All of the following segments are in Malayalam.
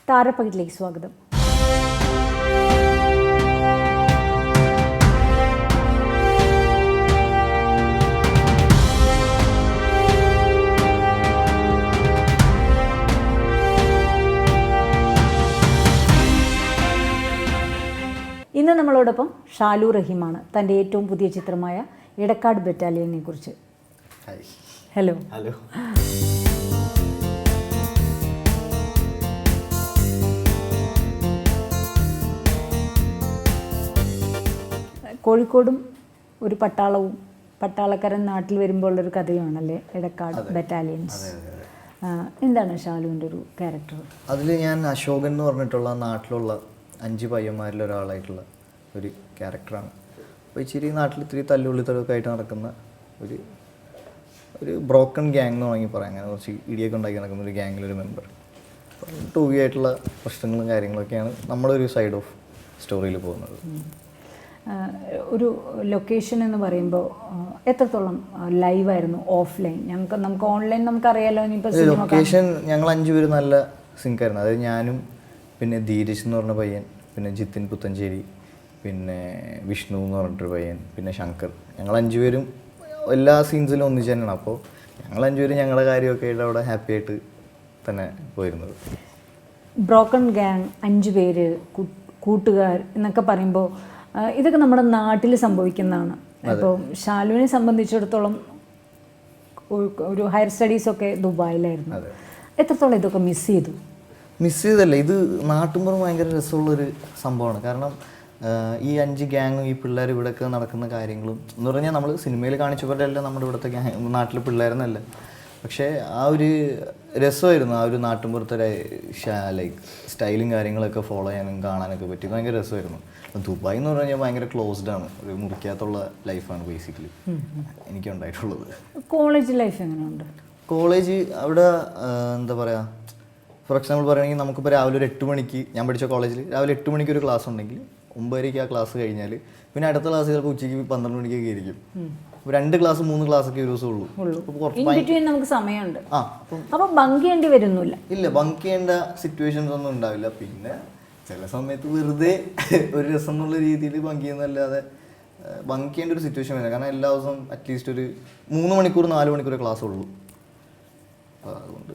താരപ്പകിട്ടിലേക്ക് സ്വാഗതം. ഇന്ന് നമ്മളോടൊപ്പം ഷാലു റഹീമാണ് തൻ്റെ ഏറ്റവും പുതിയ ചിത്രമായ ഇടക്കാട് ബറ്റാലിയനെ കുറിച്ച്. ഹലോ. ഹലോ. കോഴിക്കോടും ഒരു പട്ടാളവും പട്ടാളക്കാരൻ നാട്ടിൽ വരുമ്പോൾ ഉള്ളൊരു കഥയുമാണല്ലേ ഇടക്കാട് ബറ്റാലിയൻസ്. എന്താണ് ഷാലുവിൻ്റെ ഒരു ക്യാരക്ടർ? അതിൽ ഞാൻ അശോകൻ എന്ന് പറഞ്ഞിട്ടുള്ള നാട്ടിലുള്ള 5 പയ്യന്മാരിൽ ഒരാളായിട്ടുള്ള ഒരു ക്യാരക്ടറാണ്. അപ്പോൾ ഇച്ചിരി നാട്ടിൽ ഇത്തിരി തല്ലുള്ളിത്തലൊക്കെ ആയിട്ട് നടക്കുന്ന ഒരു ബ്രോക്കൺ ഗ്യാങ് എന്ന് വേണമെങ്കിൽ പറയാം. അങ്ങനെ കുറച്ച് ഇടിയൊക്കെ ഉണ്ടാക്കി നടക്കുന്ന ഒരു ഗ്യാങ്ങിലൊരു മെമ്പർ. അപ്പോൾ ടൂവിയായിട്ടുള്ള പ്രശ്നങ്ങളും കാര്യങ്ങളൊക്കെയാണ് നമ്മളൊരു സൈഡ് ഓഫ് സ്റ്റോറിയിൽ പോകുന്നത്. ഒരു ലൊക്കേഷൻ എന്ന് പറയുമ്പോൾ എത്രത്തോളം ലൈവായിരുന്നു, ഓഫ്ലൈൻ? നമുക്ക് ഓൺലൈൻ നമുക്കറിയാലോ. ലൊക്കേഷൻ ഞങ്ങൾ 5 പേര് നല്ല സിങ്കായിരുന്നു. അതായത് ഞാനും പിന്നെ ധീരജ് എന്ന് പറഞ്ഞ പയ്യൻ, പിന്നെ ജിത്തിൻ പുത്തഞ്ചേരി, പിന്നെ വിഷ്ണു എന്ന് പറഞ്ഞിട്ടൊരു പയ്യൻ, പിന്നെ ശങ്കർ. ഞങ്ങൾ 5 പേരും എല്ലാ സീൻസിലും ഒന്നിച്ച് തന്നെയാണ്. അപ്പോൾ ഞങ്ങൾ 5 പേരും ഞങ്ങളുടെ കാര്യമൊക്കെ ആയിട്ട് അവിടെ ഹാപ്പി ആയിട്ട് തന്നെ പോയിരുന്നത്. ബ്രോക്കൺ ഗ്യാങ്, 5 പേര്, കൂട്ടുകാർ എന്നൊക്കെ പറയുമ്പോൾ ഇതൊക്കെ നമ്മുടെ നാട്ടിൽ സംഭവിക്കുന്നതാണ്. അപ്പോൾ ഷാലുവിനെ സംബന്ധിച്ചിടത്തോളം ഒരു ഹയർ സ്റ്റഡീസൊക്കെ ദുബായിലായിരുന്നു. എത്രത്തോളം ഇതൊക്കെ മിസ് ചെയ്തു? മിസ് ചെയ്തല്ല, ഇത് നാട്ടുമ്പുറം ഭയങ്കര രസമുള്ളൊരു സംഭവമാണ്. കാരണം ഈ 5 ഗ്യാങ്ങും ഈ പിള്ളേർ ഇവിടെയൊക്കെ നടക്കുന്ന കാര്യങ്ങളും എന്ന് പറഞ്ഞാൽ നമ്മൾ സിനിമയിൽ കാണിച്ച പോലെയല്ല നമ്മുടെ ഇവിടുത്തെ ഗ്യാങ്, നാട്ടിലെ പിള്ളേരെന്നല്ല. പക്ഷേ ആ ഒരു രസമായിരുന്നു. ആ ഒരു നാട്ടുമ്പുറത്തെ ലൈക്ക് സ്റ്റൈലും കാര്യങ്ങളൊക്കെ ഫോളോ ചെയ്യാനും കാണാനൊക്കെ പറ്റി ഭയങ്കര രസമായിരുന്നു. ദുബായ് എന്ന് പറഞ്ഞാൽ ഭയങ്കര ക്ലോസ്ഡ് ആണ്, ഒരു മുറിക്കാത്തുള്ള ലൈഫാണ് ബേസിക്കലി എനിക്കുണ്ടായിട്ടുള്ളത്. കോളേജ് ലൈഫ് എങ്ങനെയുണ്ട്? കോളേജ് അവിടെ എന്താ പറയുക, ഫോർ എക്സാമ്പിൾ പറയുകയാണെങ്കിൽ നമുക്കിപ്പോൾ രാവിലെ ഒരു 8 മണിക്ക്, ഞാൻ പഠിച്ച കോളേജിൽ രാവിലെ 8 മണിക്ക് ഒരു ക്ലാസ് ഉണ്ടെങ്കിൽ 9:00 ആ ക്ലാസ് കഴിഞ്ഞാൽ പിന്നെ അടുത്ത ക്ലാസ് ചിലപ്പോൾ ഉച്ചയ്ക്ക് 12 മണിക്കൊക്കെ ആയിരിക്കും. 2 ക്ലാസ് 3 ക്ലാസ്സൊക്കെ ഒരു ദിവസം ഉള്ളൂ. നമുക്ക് സമയമുണ്ട്. അപ്പോൾ ബങ്ക് ചെയ്യേണ്ടി വരുന്നില്ല. ഇല്ല, ബങ്ക് ചെയ്യേണ്ട സിറ്റുവേഷൻസ് ഒന്നും ഉണ്ടാവില്ല. പിന്നെ ചില സമയത്ത് വെറുതെ ഒരു രസം എന്നുള്ള രീതിയിൽ ബങ്ക് ചെയ്യുന്നതല്ലാതെ ബങ്ക് ചെയ്യേണ്ട ഒരു സിറ്റുവേഷൻ വരില്ല. കാരണം എല്ലാ ദിവസവും അറ്റ്ലീസ്റ്റ് ഒരു 3 മണിക്കൂർ 4 മണിക്കൂർ ക്ലാസ് ഉള്ളൂ. അതുകൊണ്ട്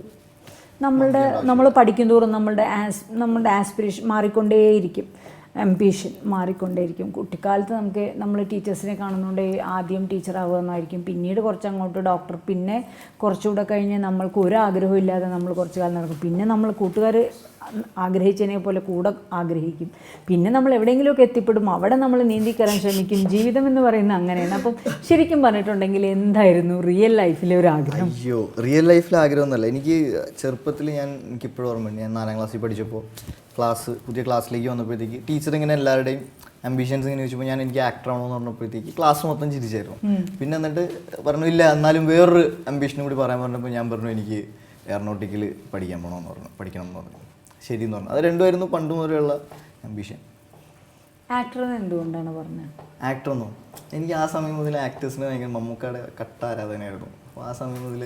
നമ്മൾ പഠിക്കും തോറും നമ്മളുടെ ആസ്പിറേഷൻ മാറിക്കൊണ്ടേയിരിക്കും, അംബിഷൻ മാറിക്കൊണ്ടേയിരിക്കും. കുട്ടിക്കാലത്ത് നമ്മൾ ടീച്ചേഴ്സിനെ കാണുന്നതുകൊണ്ട് ആദ്യം ടീച്ചറാവുക എന്നായിരിക്കും, പിന്നീട് കുറച്ചങ്ങോട്ട് ഡോക്ടർ, പിന്നെ കുറച്ചുകൂടെ കഴിഞ്ഞ് നമ്മൾക്ക് ഒരു ആഗ്രഹവും ഇല്ലാതെ നമ്മൾ കുറച്ച് കാലം നടക്കും. പിന്നെ നമ്മൾ കൂട്ടുകാർ ആഗ്രഹിച്ചതിനെ പോലെ കൂടെ ആഗ്രഹിക്കും. പിന്നെ നമ്മൾ എവിടെയെങ്കിലുമൊക്കെ എത്തിപ്പെടും, അവിടെ നമ്മൾ നീന്തിക്കറാൻ ശ്രമിക്കും. ജീവിതം എന്ന് പറയുന്നത് അങ്ങനെയാണ്. അപ്പം ശരിക്കും പറഞ്ഞിട്ടുണ്ടെങ്കിൽ എന്തായിരുന്നു റിയൽ ലൈഫിലെ ഒരു ആഗ്രഹം? അയ്യോ, റിയൽ ലൈഫിലെ ആഗ്രഹം എന്നല്ല. എനിക്ക് ചെറുപ്പത്തിൽ എനിക്കിപ്പോഴും ഓർമ്മയുണ്ട്, ഞാൻ 4ാം ക്ലാസ്സിൽ പഠിച്ചപ്പോൾ പുതിയ ക്ലാസ്സിലേക്ക് വന്നപ്പോഴത്തേക്ക് ടീച്ചർ ഇങ്ങനെ എല്ലാവരുടെയും അംബിഷൻസ് ഇങ്ങനെ ചോദിച്ചപ്പോൾ എനിക്ക് ആക്ടർ ആവണമെന്ന് പറഞ്ഞപ്പോഴത്തേക്ക് ക്ലാസ് മൊത്തം ചിരിച്ചായിരുന്നു. പിന്നെ എന്നിട്ട് പറഞ്ഞു ഇല്ല എന്നാലും വേറൊരു അംബിഷനും കൂടി പറയാൻ പറഞ്ഞപ്പോൾ ഞാൻ പറഞ്ഞു എനിക്ക് എയറോനോട്ടിക്കൽ പഠിക്കണം എന്ന് പറഞ്ഞു. ശരി എന്ന് പറഞ്ഞു. അത് രണ്ടുമായിരുന്നു പണ്ട് മുതലുള്ള അംബിഷൻ. ആക്ടർ എന്തുകൊണ്ടാണ് പറഞ്ഞത്? ആക്ടറൊന്നോ, എനിക്ക് ആ സമയം മുതൽ ആക്ടേഴ്സിന് ഭയങ്കര മമ്മൂക്കയുടെ കട്ട ആരാധനയായിരുന്നു. അപ്പോൾ ആ സമയം മുതൽ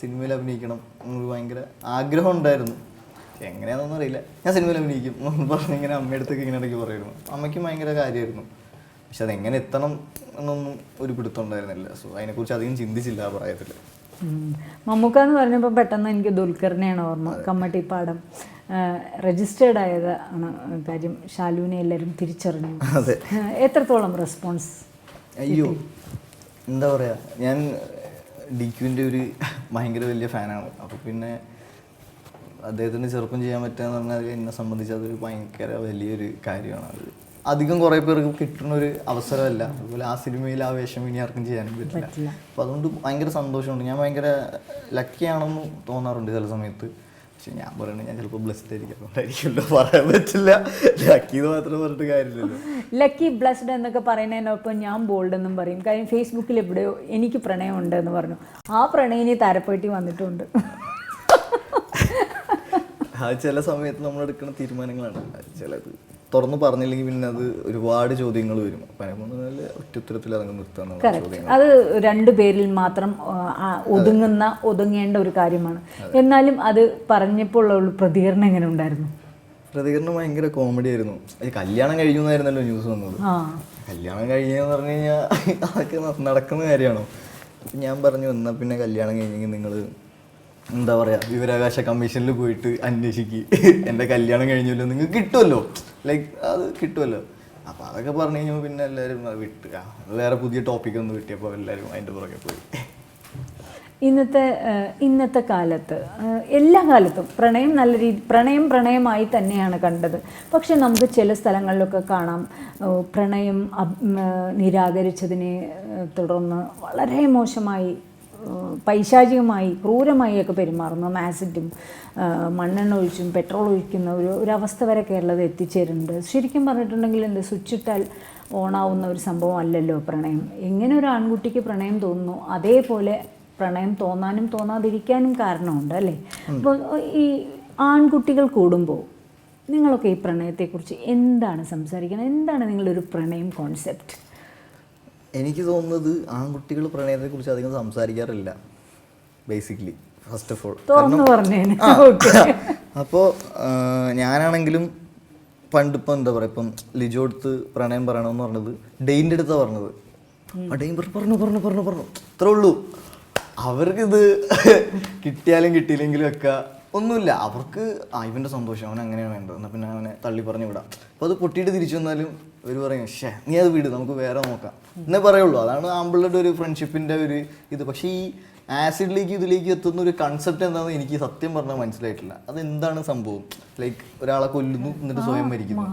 സിനിമയിൽ അഭിനയിക്കണം എന്നൊരു ഭയങ്കര ആഗ്രഹം ഉണ്ടായിരുന്നു. എങ്ങനെയാണെന്നൊന്നും അറിയില്ല. ഞാൻ സിനിമയിൽ അഭിനയിക്കും പറഞ്ഞ് ഇങ്ങനെ അമ്മയടുത്തൊക്കെ ഇങ്ങനെ ഇടയ്ക്ക് പറയുന്നു. അമ്മയ്ക്കും ഭയങ്കര കാര്യമായിരുന്നു. പക്ഷെ അതെങ്ങനെ എത്തണം എന്നൊന്നും ഒരു പിടുത്തം ഉണ്ടായിരുന്നില്ല. സോ അതിനെക്കുറിച്ച് അധികം ചിന്തിച്ചില്ല ആ പ്രായത്തിൽ. മമ്മൂക്ക എന്ന് പറഞ്ഞപ്പോൾ പെട്ടെന്ന് എനിക്ക് ദുൽഖറിനെയാണ് ഓർമ്മ. കമ്മട്ടിപ്പാടം രജിസ്റ്റേർഡ് ആയത് ആണ് കാര്യം. ഷാലുവിനെ എല്ലാവരും തിരിച്ചറിഞ്ഞു. അതെ. എത്രത്തോളം റെസ്പോൺസ്? അയ്യോ, എന്താ പറയുക, ഞാൻ DQവിൻ്റെ ഒരു ഭയങ്കര വലിയ ഫാനാണ്. അപ്പോൾ പിന്നെ അദ്ദേഹത്തിന് ചെറുപ്പം ചെയ്യാൻ പറ്റുകയെന്ന് പറഞ്ഞാൽ എന്നെ സംബന്ധിച്ച് അതൊരു ഭയങ്കര വലിയൊരു കാര്യമാണ്. അത് അധികം കുറേ പേർക്ക് കിട്ടുന്ന ഒരു അവസരമല്ല. അതുപോലെ ആ സിനിമയിൽ ആ വേഷം ഇനി ആർക്കും ചെയ്യാനും പറ്റില്ല. അപ്പോൾ അതുകൊണ്ട് ഭയങ്കര സന്തോഷമുണ്ട്. ഞാൻ ഭയങ്കര ലക്കിയാണെന്ന് തോന്നാറുണ്ട് ചില സമയത്ത്. പക്ഷെ ഞാൻ പറയുന്നത് ഞാൻ ചിലപ്പോൾ ബ്ലെസ്ഡ് ആയിരിക്കും, അതുകൊണ്ടായിരിക്കുമല്ലോ പറയാൻ പറ്റില്ല. ലക്കി എന്ന് മാത്രം പറഞ്ഞിട്ട് കാര്യമില്ലല്ലോ. ലക്കി ബ്ലെസ്ഡ് എന്നൊക്കെ പറയുന്നതിനൊപ്പം ഞാൻ ബോൾഡ് എന്നും പറയും. കാര്യം ഫേസ്ബുക്കിൽ എവിടെയോ എനിക്ക് പ്രണയമുണ്ട് എന്ന് പറഞ്ഞു. ആ പ്രണയിനി താരപ്പെട്ടി വന്നിട്ടുണ്ട്. അത് ചില സമയത്ത് നമ്മൾ എടുക്കുന്ന തീരുമാനങ്ങളാണ്. ചിലത് തുറന്നു പറഞ്ഞില്ലെങ്കിൽ പിന്നെ അത് ഒരുപാട് ചോദ്യങ്ങൾ വരും. അപ്പം ഒറ്റത്തരത്തിൽ അതങ്ങ് നിർത്താൻ. അത് 2 പേരിൽ മാത്രം ഒതുങ്ങേണ്ട ഒരു കാര്യമാണ്. എന്നാലും അത് പറഞ്ഞപ്പോൾ ഉള്ള പ്രതികരണം എങ്ങനെ ഉണ്ടായിരുന്നു? പ്രതികരണം ഭയങ്കര കോമഡി ആയിരുന്നു. കല്യാണം കഴിഞ്ഞു എന്നായിരുന്നല്ലോ ന്യൂസ് വന്നത്. കല്യാണം കഴിഞ്ഞെന്ന് പറഞ്ഞു കഴിഞ്ഞാൽ അതൊക്കെ നടക്കുന്ന കാര്യമാണോ? അപ്പം ഞാൻ പറഞ്ഞു, എന്നാൽ പിന്നെ കല്യാണം കഴിഞ്ഞെങ്കിൽ നിങ്ങൾ എന്താ പറയുക, വിവരാവകാശ കമ്മീഷനിൽ പോയിട്ട് അന്വേഷിക്കുക, എൻ്റെ കല്യാണം കഴിഞ്ഞല്ലോ, നിങ്ങൾക്ക് കിട്ടുമല്ലോ, ലൈക്ക് അത് കിട്ടുമല്ലോ. അപ്പോൾ അതൊക്കെ പറഞ്ഞു കഴിഞ്ഞപ്പോൾ പിന്നെ എല്ലാവരും വിട്ട് വേറെ പുതിയ ടോപ്പിക്കൊന്നും കിട്ടിയപ്പോൾ എല്ലാവരും അതിൻ്റെ പുറകെ പോയി. ഇന്നത്തെ കാലത്ത് എല്ലാ കാലത്തും പ്രണയം നല്ല പ്രണയമായി തന്നെയാണ് കണ്ടത്. പക്ഷെ നമുക്ക് ചില സ്ഥലങ്ങളിലൊക്കെ കാണാം പ്രണയം നിരാകരിച്ചതിനെ തുടർന്ന് വളരെ മോശമായി, പൈശാചികമായി, ക്രൂരമായി ഒക്കെ പെരുമാറുന്നു. ആസിഡും മണ്ണെണ്ണ ഒഴിച്ചും പെട്രോൾ ഒഴിക്കുന്ന ഒരവസ്ഥ വരെ കേരളത്തിൽ എത്തിച്ചേരുന്നുണ്ട്. ശരിക്കും പറഞ്ഞിട്ടുണ്ടെങ്കിൽ എന്ത് സ്വിച്ചിട്ടാൽ ഓണാവുന്ന ഒരു സംഭവം അല്ലല്ലോ പ്രണയം. എങ്ങനെ ഒരു ആൺകുട്ടിക്ക് പ്രണയം തോന്നുന്നു അതേപോലെ പ്രണയം തോന്നാനും തോന്നാതിരിക്കാനും കാരണമുണ്ട് അല്ലേ? അപ്പോൾ ഈ ആൺകുട്ടികൾ കൂടുമ്പോൾ നിങ്ങളൊക്കെ ഈ പ്രണയത്തെക്കുറിച്ച് എന്താണ് സംസാരിക്കുന്നത്? എന്താണ് നിങ്ങളുടെ ഒരു പ്രണയം കോൺസെപ്റ്റ്? എനിക്ക് തോന്നുന്നത് ആൺകുട്ടികൾ പ്രണയത്തെക്കുറിച്ച് അധികം സംസാരിക്കാറില്ല ബേസിക്കലി, ഫസ്റ്റ് ഓഫ് ഓൾ. തുറന്നു പറഞ്ഞേനെ. അപ്പോൾ ഞാനാണെങ്കിലും പണ്ട് ഇപ്പം എന്താ പറയുക, ഇപ്പം ലിജോ അടുത്ത് പ്രണയം പറയണമെന്ന് പറഞ്ഞത് ഡെയിൻ്റെ അടുത്താണ് പറഞ്ഞത്. ആ ഡെയിൻ പറഞ്ഞു അത്രേ ഉള്ളൂ. അവർക്കിത് കിട്ടിയാലും കിട്ടിയില്ലെങ്കിലും ഒക്കെ ഒന്നുമില്ല. അവർക്ക് ഇവൻ്റെ സന്തോഷം, അവൻ അങ്ങനെയാണ് വേണ്ടത്, എന്നാൽ പിന്നെ അവനെ തള്ളി പറഞ്ഞു വിടാം. അപ്പോൾ അത് പൊട്ടിയിട്ട് തിരിച്ചു വന്നാലും ഇവർ പറയും, നീ അത് വിട്, നമുക്ക് വേറെ നോക്കാം എന്നേ പറയുള്ളൂ. അതാണ് ആമ്പിളുടെ ഒരു ഫ്രണ്ട്ഷിപ്പിൻ്റെ ഒരു ഇത്. പക്ഷേ ഈ ആസിഡിലേക്ക് ഇതിലേക്ക് എത്തുന്ന ഒരു കൺസെപ്റ്റ് എന്താണെന്ന് എനിക്ക് സത്യം പറഞ്ഞാൽ മനസ്സിലായിട്ടില്ല. അതെന്താണ് സംഭവം? ലൈക്ക് ഒരാളെ കൊല്ലുന്നു എന്നിട്ട് സ്വയം മരിക്കുന്നു.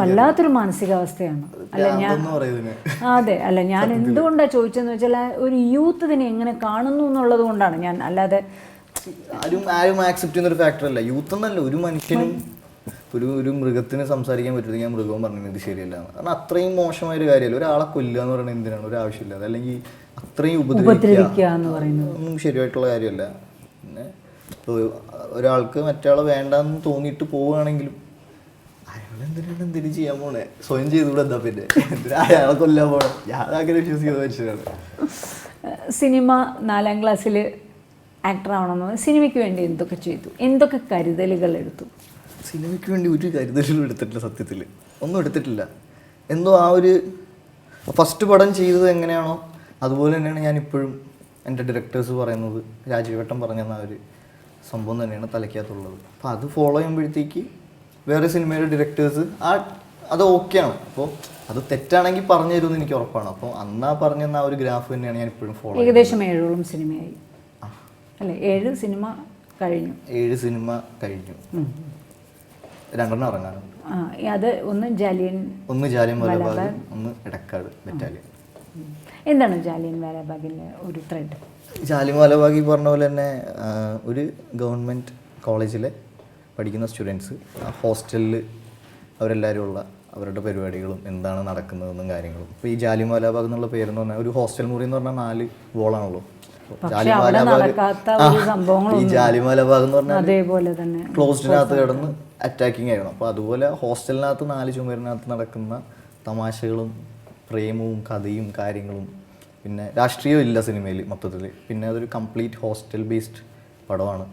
വല്ലാത്തൊരു മാനസികാവസ്ഥയാണ്. അതെ, അല്ല ഞാൻ എന്തുകൊണ്ടാണ് ചോദിച്ചതെന്ന് വെച്ചാൽ ഒരു യൂത്ത് ഇതിനെ എങ്ങനെ കാണുന്നു എന്നുള്ളത് കൊണ്ടാണ് ഞാൻ. അല്ലാതെ ആരും ആക്സെപ്റ്റ് ചെയ്യുന്ന ഒരു ഫാക്ടർ അല്ല യൂത്ത് എന്നല്ല. ഒരു മനുഷ്യനും ഒരു മൃഗത്തിന് സംസാരിക്കാൻ പറ്റുന്നത് ഞാൻ മൃഗവും പറഞ്ഞത് ഇത് ശരിയല്ല. കാരണം അത്രയും മോശമായൊരു കാര്യമല്ല. ഒരാളെ കൊല്ലുക എന്ന് പറയുന്നത് എന്തിനാണ്? ഒരു ആവശ്യമില്ലാതെ, അല്ലെങ്കിൽ അത്രയും ഉപദ്രവിക്കുക എന്ന് പറയുന്നത് ഒന്നും ശരിയായിട്ടുള്ള കാര്യമല്ല. പിന്നെ ഇപ്പോൾ ഒരാൾക്ക് മറ്റയാളെ വേണ്ടാന്ന് തോന്നിയിട്ട് പോവുകയാണെങ്കിലും അയാളെന്തിനാണ് എന്തിനും ചെയ്യാൻ പോണേ? സ്വയം ചെയ്തുകൂടെ എന്താ പിന്നെ എന്തിനാ അയാളെ കൊല്ലാൻ പോണേ? ഞാനങ്ങനെ വിശ്വസിക്കുന്ന മനുഷ്യരാണ്. സിനിമ 4ാം ക്ലാസ്സിൽ ആക്ടർ ആവണമെന്ന് സിനിമയ്ക്ക് വേണ്ടി എന്തൊക്കെ ചെയ്തു? എന്തൊക്കെ കരുതലുകൾ എടുത്തു? സിനിമയ്ക്ക് വേണ്ടി ഒരു കരുതലുകളും എടുത്തിട്ടില്ല. സത്യത്തിൽ ഒന്നും എടുത്തിട്ടില്ല. എന്തോ ആ ഒരു ഫസ്റ്റ് പടം ചെയ്തത് എങ്ങനെയാണോ അതുപോലെ തന്നെയാണ് ഞാനിപ്പോഴും എൻ്റെ ഡയറക്ടേഴ്സ് പറയുന്നത്, രാജീവേട്ടൻ പറഞ്ഞെന്ന ഒരു സംഭവം തന്നെയാണ് തലയ്ക്കകത്തുള്ളത്. അപ്പോൾ അത് ഫോളോ ചെയ്യുമ്പോഴത്തേക്ക് വേറെ സിനിമയുടെ ഡയറക്ടേഴ്സ് അത് ഓക്കെയാണ്. അപ്പോൾ അത് തെറ്റാണെങ്കിൽ പറഞ്ഞു തരുമെന്ന് എനിക്ക് ഉറപ്പാണ്. അപ്പോൾ അന്നാ പറഞ്ഞെന്ന ആ ഒരു ഗ്രാഫ് തന്നെയാണ് ഞാൻ ഇപ്പോഴും ഫോളോ ചെയ്യുന്നത്. ഏകദേശം 7ഓളം സിനിമയായി അല്ലേ? 7 സിനിമ കഴിഞ്ഞു. 7 സിനിമ കഴിഞ്ഞു. 2 ഇറങ്ങാനുണ്ട്. അത് ഒന്ന് ജാലിയൻ വാലാബാഗ്, ഒന്ന് എടക്കാട് ബറ്റാലിയൻ. എന്താണ് ജാലിയൻ വാലാബാഗിലെ ഒരു ത്രെഡ്? ജാലിയൻ വാലാബാഗ് ഈ പറഞ്ഞ പോലെ തന്നെ ഒരു ഗവൺമെൻറ് കോളേജിലെ പഠിക്കുന്ന സ്റ്റുഡൻസ് ഹോസ്റ്റലിൽ അവരെല്ലാവരും ഉള്ള അവരുടെ പരിപാടികളും എന്താണ് നടക്കുന്നതെന്നും കാര്യങ്ങളും. ഇപ്പോൾ ഈ ജാലിയൻ വാലാബാഗ് എന്നുള്ള പേരെന്ന് പറഞ്ഞാൽ ഒരു ഹോസ്റ്റൽ മുറി എന്ന് പറഞ്ഞാൽ 4 വോളാണല്ലോ. ഈ ജാലിയൻ വാലാബാഗ് എന്ന് പറഞ്ഞാൽ അതേപോലെ തന്നെ ക്ലോസ്ഡിനകത്ത് കിടന്ന് അറ്റാക്കിങ് ആയിരുന്നു. അപ്പോൾ അതുപോലെ ഹോസ്റ്റലിനകത്ത് 4 ചുമരിനകത്ത് നടക്കുന്ന തമാശകളും പ്രേമവും കഥയും കാര്യങ്ങളും, പിന്നെ രാഷ്ട്രീയം ഇല്ല സിനിമയിൽ മൊത്തത്തിൽ. പിന്നെ അതൊരു കംപ്ലീറ്റ് ഹോസ്റ്റൽ ബേസ്ഡ് പടമാണ്.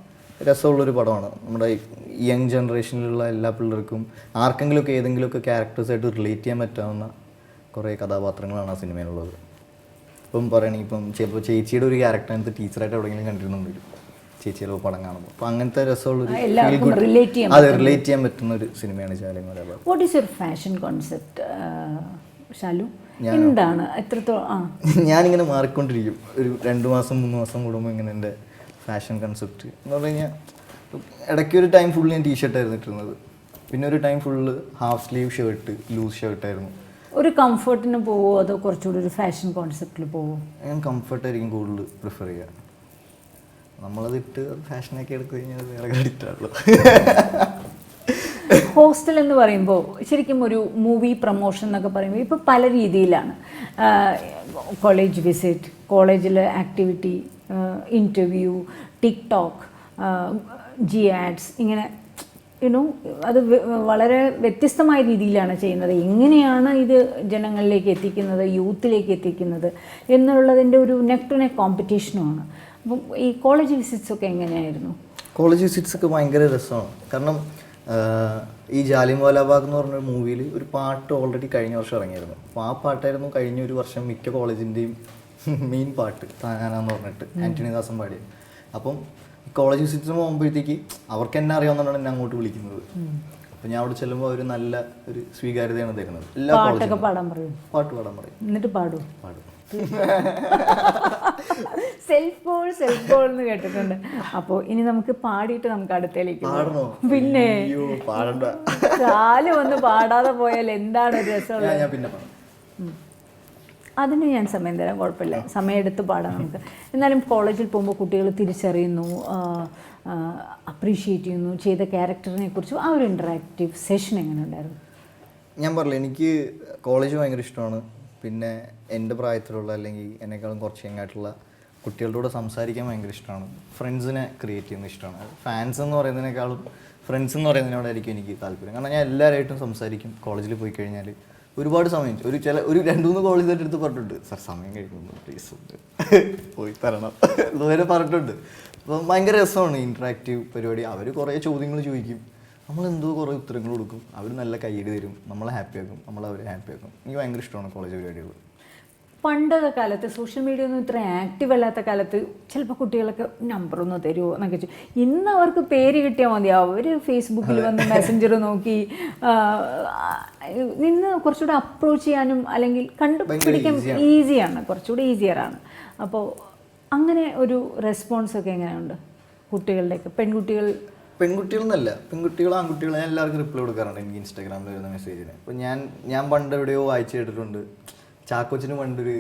രസമുള്ളൊരു പടമാണ്. നമ്മുടെ യങ് ജനറേഷനിലുള്ള എല്ലാ പിള്ളേർക്കും ആർക്കെങ്കിലുമൊക്കെ ഏതെങ്കിലുമൊക്കെ ക്യാരക്ടേഴ്സായിട്ട് റിലേറ്റ് ചെയ്യാൻ പറ്റാവുന്ന കുറേ കഥാപാത്രങ്ങളാണ് ആ സിനിമയിലുള്ളത്. ഇപ്പം പറയുകയാണെങ്കിൽ ഇപ്പം ചിലപ്പോൾ ചേച്ചിയുടെ ഒരു ക്യാരക്ടറിനകത്ത് ടീച്ചറായിട്ട് എവിടെയെങ്കിലും കണ്ടിരുന്നുണ്ട് ചേച്ചിയുടെ പടം കാണുമ്പോൾ. അപ്പോൾ അങ്ങനത്തെ രസമുള്ളൊരു അത് റിലേറ്റ് ചെയ്യാൻ പറ്റുന്ന ഒരു സിനിമയാണ് Jallian Wala Bagh. What is your fashion concept Shalu? എന്താണ് എത്രത്തോളം? ഞാനിങ്ങനെ മാറിക്കൊണ്ടിരിക്കും. ഒരു 2 മാസം 3 മാസം കൂടുമ്പോൾ ഇങ്ങനെ എൻ്റെ ഫാഷൻ കൺസെപ്റ്റ് എന്ന് പറഞ്ഞു കഴിഞ്ഞാൽ ഇടയ്ക്ക് ഒരു ടൈം ഫുള്ള് ഞാൻ ടീഷർട്ടായിരുന്നു ഇട്ടിരുന്നത്. പിന്നെ ഒരു time full half sleeve shirt, loose ഷർട്ടായിരുന്നു. ഒരു കംഫർട്ടിന് പോവോ അതോ കുറച്ചുകൂടി ഒരു ഫാഷൻ കോൺസെപ്റ്റിൽ പോവോ? ഞാൻ കംഫർട്ടായിരിക്കും കൂടുതൽ പ്രിഫർ ചെയ്യുക. നമ്മളതിട്ട് ഫാഷനൊക്കെ എടുത്തു കഴിഞ്ഞാൽ വേറെ കണ്ടിട്ടാണല്ലോ. ഹോസ്റ്റൽ എന്ന് പറയുമ്പോൾ ശരിക്കും ഒരു മൂവി പ്രൊമോഷൻ എന്നൊക്കെ പറയുമ്പോൾ ഇപ്പോൾ പല രീതിയിലാണ്. കോളേജ് വിസിറ്റ്, കോളേജിലെ ആക്ടിവിറ്റി, ഇൻ്റർവ്യൂ, ടിക്ടോക്ക്, ആഡ്സ്, ഇങ്ങനെ അത് വളരെ വ്യത്യസ്തമായ രീതിയിലാണ് ചെയ്യുന്നത്. എങ്ങനെയാണ് ഇത് ജനങ്ങളിലേക്ക് എത്തിക്കുന്നത്, യൂത്തിലേക്ക് എത്തിക്കുന്നത് എന്നുള്ളതിൻ്റെ ഒരു നെക്ക് ടു നെക്ക് കോമ്പറ്റീഷനുമാണ്. അപ്പം ഈ കോളേജ് വിസിറ്റ്സ് ഒക്കെ എങ്ങനെയായിരുന്നു? കോളേജ് വിസിറ്റ്സ് ഒക്കെ ഭയങ്കര രസമാണ്. കാരണം ഈ ജാലിയൻവാലാ ബാഗ് എന്ന് പറഞ്ഞ മൂവിയിൽ ഒരു പാട്ട് ഓൾറെഡി കഴിഞ്ഞ വർഷം ഇറങ്ങിയിരുന്നു. അപ്പോൾ ആ പാട്ടായിരുന്നു കഴിഞ്ഞ ഒരു വർഷം മിക്ക കോളേജിൻ്റെയും മെയിൻ പാട്ട്, താനാന്ന് പറഞ്ഞിട്ട് ആൻ്റണി ദാസൻ പാടിയത്. അപ്പം കോളേജ് വിസിറ്റിന് പോകുമ്പോഴത്തേക്ക് അവർക്ക് എന്നെ അറിയാവുന്നതാണ് എന്നെ അങ്ങോട്ട് വിളിക്കുന്നത്. അപ്പം ഞാൻ അവിടെ ചെല്ലുമ്പോൾ അവർ നല്ല ഒരു സ്വീകാര്യതയാണ് തരുന്നത്. എല്ലാ കോളേജിലും പാട്ട് പാടാൻ പറയും. എന്നിട്ട് പാടും. സെൽഫ് ഗോൾ എന്ന് കേട്ടിട്ടുണ്ട്. അപ്പോൾ ഇനി നമുക്ക് പാടിയിട്ട് നമുക്ക് അടുത്തേലേക്ക് പിന്നെ കാല് വന്ന് പാടാതെ പോയാൽ എന്താണ് ഒരു രസമുള്ളത്. അതിന് ഞാൻ സമയം തരാം, കുഴപ്പമില്ല, സമയം എടുത്ത് പാടാം നമുക്ക്. എന്നാലും കോളേജിൽ പോകുമ്പോൾ കുട്ടികൾ തിരിച്ചറിയുന്നു, അപ്രീഷിയേറ്റ് ചെയ്യുന്നു ചെയ്ത ക്യാരക്ടറിനെ കുറിച്ച്. ആ ഒരു ഇൻറ്ററാക്റ്റീവ് സെഷൻ എങ്ങനെ ഉണ്ടായിരുന്നു? ഞാൻ പറഞ്ഞില്ല, എനിക്ക് കോളേജ് ഭയങ്കര ഇഷ്ടമാണ്. പിന്നെ എൻ്റെ പ്രായത്തിലുള്ള അല്ലെങ്കിൽ എന്നെക്കാളും കുറച്ച് യങ്ങായിട്ടുള്ള കുട്ടികളുടെ കൂടെ സംസാരിക്കാൻ ഭയങ്കര ഇഷ്ടമാണ്. ഫ്രണ്ട്സിനെ ക്രിയേറ്റ് ചെയ്യുന്നത് ഇഷ്ടമാണ്. ഫാൻസ് എന്ന് പറയുന്നതിനേക്കാളും ഫ്രണ്ട്സ് എന്ന് പറയുന്നതിനോടായിരിക്കും എനിക്ക് താല്പര്യം. കാരണം ഞാൻ എല്ലാവരുമായിട്ടും സംസാരിക്കും. കോളേജിൽ പോയി കഴിഞ്ഞാൽ ഒരുപാട് സമയം ഒരു 2-3 കോളേജിൻ്റെ അടുത്ത് പറഞ്ഞിട്ടുണ്ട്, സാർ സമയം കഴിക്കുന്നു പ്ലീസ് പോയി തരണം അതുവരെ പറഞ്ഞിട്ടുണ്ട്. അപ്പം ഭയങ്കര രസമാണ് ഇൻട്രാക്റ്റീവ് പരിപാടി. അവർ കുറേ ചോദ്യങ്ങൾ ചോദിക്കും, നമ്മളെന്തോ കുറേ ഉത്തരങ്ങൾ കൊടുക്കും, അവർ നല്ല കയ്യടി തരും, നമ്മളെ ഹാപ്പിയാക്കും, നമ്മളവരെ ഹാപ്പിയാക്കും. എനിക്ക് ഭയങ്കര ഇഷ്ടമാണ് കോളേജ് പരിപാടികൾ. പണ്ടത്തെ കാലത്ത് സോഷ്യൽ മീഡിയ ഒന്നും ഇത്ര ആക്റ്റീവ് അല്ലാത്ത കാലത്ത് ചിലപ്പോൾ കുട്ടികളൊക്കെ നമ്പറൊന്ന് തരുമോ എന്നൊക്കെ ചോദിച്ചു. ഇന്ന് അവർക്ക് പേര് കിട്ടിയാൽ മതി, അവർ ഫേസ്ബുക്കിൽ വന്ന് മെസ്സഞ്ചർ നോക്കി നിന്ന് കുറച്ചുകൂടെ അപ്രോച്ച് ചെയ്യാനും അല്ലെങ്കിൽ കണ്ടുപിടിക്കാൻ ഈസിയാണ്, കുറച്ചുകൂടെ ഈസിയറാണ്. അപ്പോൾ അങ്ങനെ ഒരു റെസ്പോൺസൊക്കെ എങ്ങനെയുണ്ട് കുട്ടികളുടെയൊക്കെ? പെൺകുട്ടികളെന്നല്ല, പെൺകുട്ടികൾ ആൺകുട്ടികൾ ഞാൻ എല്ലാവർക്കും റിപ്ലൈ കൊടുക്കാറുണ്ട് എനിക്ക് ഇൻസ്റ്റാഗ്രാമിൽ വരുന്ന മെസ്സേജിന്. അപ്പോൾ ഞാൻ പണ്ട് എവിടെയോ വായിച്ചു കേട്ടിട്ടുണ്ട്, ചാക്കോച്ചിന് പണ്ടൊരു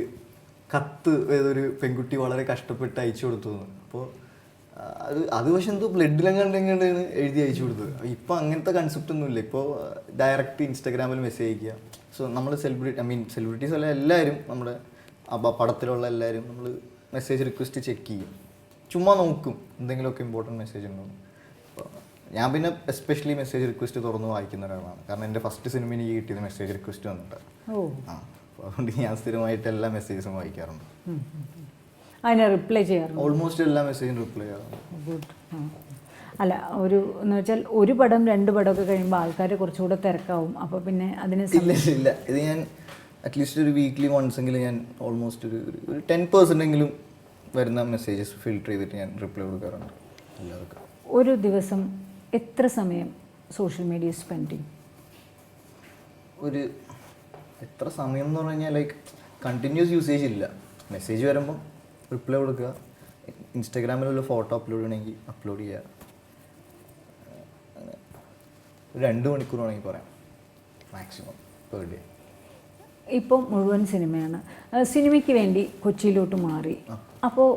കത്ത് ഏതൊരു പെൺകുട്ടി വളരെ കഷ്ടപ്പെട്ട് അയച്ചു കൊടുത്തു. അപ്പോൾ അത് പക്ഷെ എന്തോ ബ്ലഡിലെങ്ങാണ്ടാണ് എഴുതി അയച്ചു കൊടുത്തത്. ഇപ്പോൾ അങ്ങനത്തെ കൺസെപ്റ്റ് ഒന്നുമില്ല. ഇപ്പോൾ ഡയറക്റ്റ് ഇൻസ്റ്റാഗ്രാമിൽ മെസ്സേജ് അയക്കുക. സോ നമ്മൾ സെലിബ്രിറ്റീസ് അല്ല, എല്ലാവരും നമ്മുടെ പടത്തിലുള്ള എല്ലാവരും നമ്മൾ മെസ്സേജ് റിക്വസ്റ്റ് ചെക്ക് ചെയ്യും, ചുമ്മാ നോക്കും എന്തെങ്കിലുമൊക്കെ ഇമ്പോർട്ടൻറ്റ് മെസ്സേജ് ഉണ്ടോ. അപ്പോൾ ഞാൻ പിന്നെ എസ്പെഷ്യലി മെസ്സേജ് റിക്വസ്റ്റ് തുറന്ന് വായിക്കുന്ന ഒരാളാണ്. കാരണം എൻ്റെ ഫസ്റ്റ് സിനിമ എനിക്ക് കിട്ടിയത് മെസ്സേജ് റിക്വസ്റ്റ് വന്നിട്ട്. അതുകൊണ്ട് ഞാൻ സ്ഥിരമായിട്ട് എല്ലാ മെസ്സേജസും വായിക്കാറുണ്ട്. അതിനെ റിപ്ലൈ ചെയ്യാറുണ്ട്. ഓൾമോസ്റ്റ് എല്ലാ മെസ്സേജും റിപ്ലൈ ചെയ്യാറുണ്ട്. ഗുഡ്. അല്ല, എന്ന് വെച്ചാൽ ഒരു പടം 2 പടമൊക്കെ കഴിയുമ്പോൾ ആൾക്കാർ കുറച്ചുകൂടെ തിരക്കാവും. അപ്പോൾ പിന്നെ അതിന് ഇല്ല, ഇത് ഞാൻ അറ്റ്ലീസ്റ്റ് ഒരു വീക്ക്ലി വൺസെങ്കിലും ഞാൻ ഓൾമോസ്റ്റ് ഒരു 10% വരുന്ന മെസ്സേജസ് ഫിൽട്ടർ ചെയ്തിട്ട് ഞാൻ റിപ്ലൈ കൊടുക്കാറുണ്ട് എല്ലാവർക്കും. ഒരു ദിവസം എത്ര സമയം സോഷ്യൽ മീഡിയ സ്പെൻഡ് ചെയ്യും? ഒരു എത്ര സമയം എന്ന് പറഞ്ഞു കഴിഞ്ഞാൽ ലൈക്ക് കണ്ടിന്യൂസ് യൂസേജ് ഇല്ല. മെസ്സേജ് വരുമ്പം റിപ്ലൈ കൊടുക്കുക, ഇൻസ്റ്റാഗ്രാമിലുള്ള ഫോട്ടോ അപ്ലോഡ് ചെയ്യണമെങ്കിൽ അപ്ലോഡ് ചെയ്യുക. ഒരു 2 മണിക്കൂർ വേണമെങ്കിൽ പറയാം മാക്സിമം പെർ ഡേ. ഇപ്പോൾ മുഴുവൻ സിനിമയാണ്. സിനിമയ്ക്ക് വേണ്ടി കൊച്ചിയിലോട്ട് മാറി. അപ്പോൾ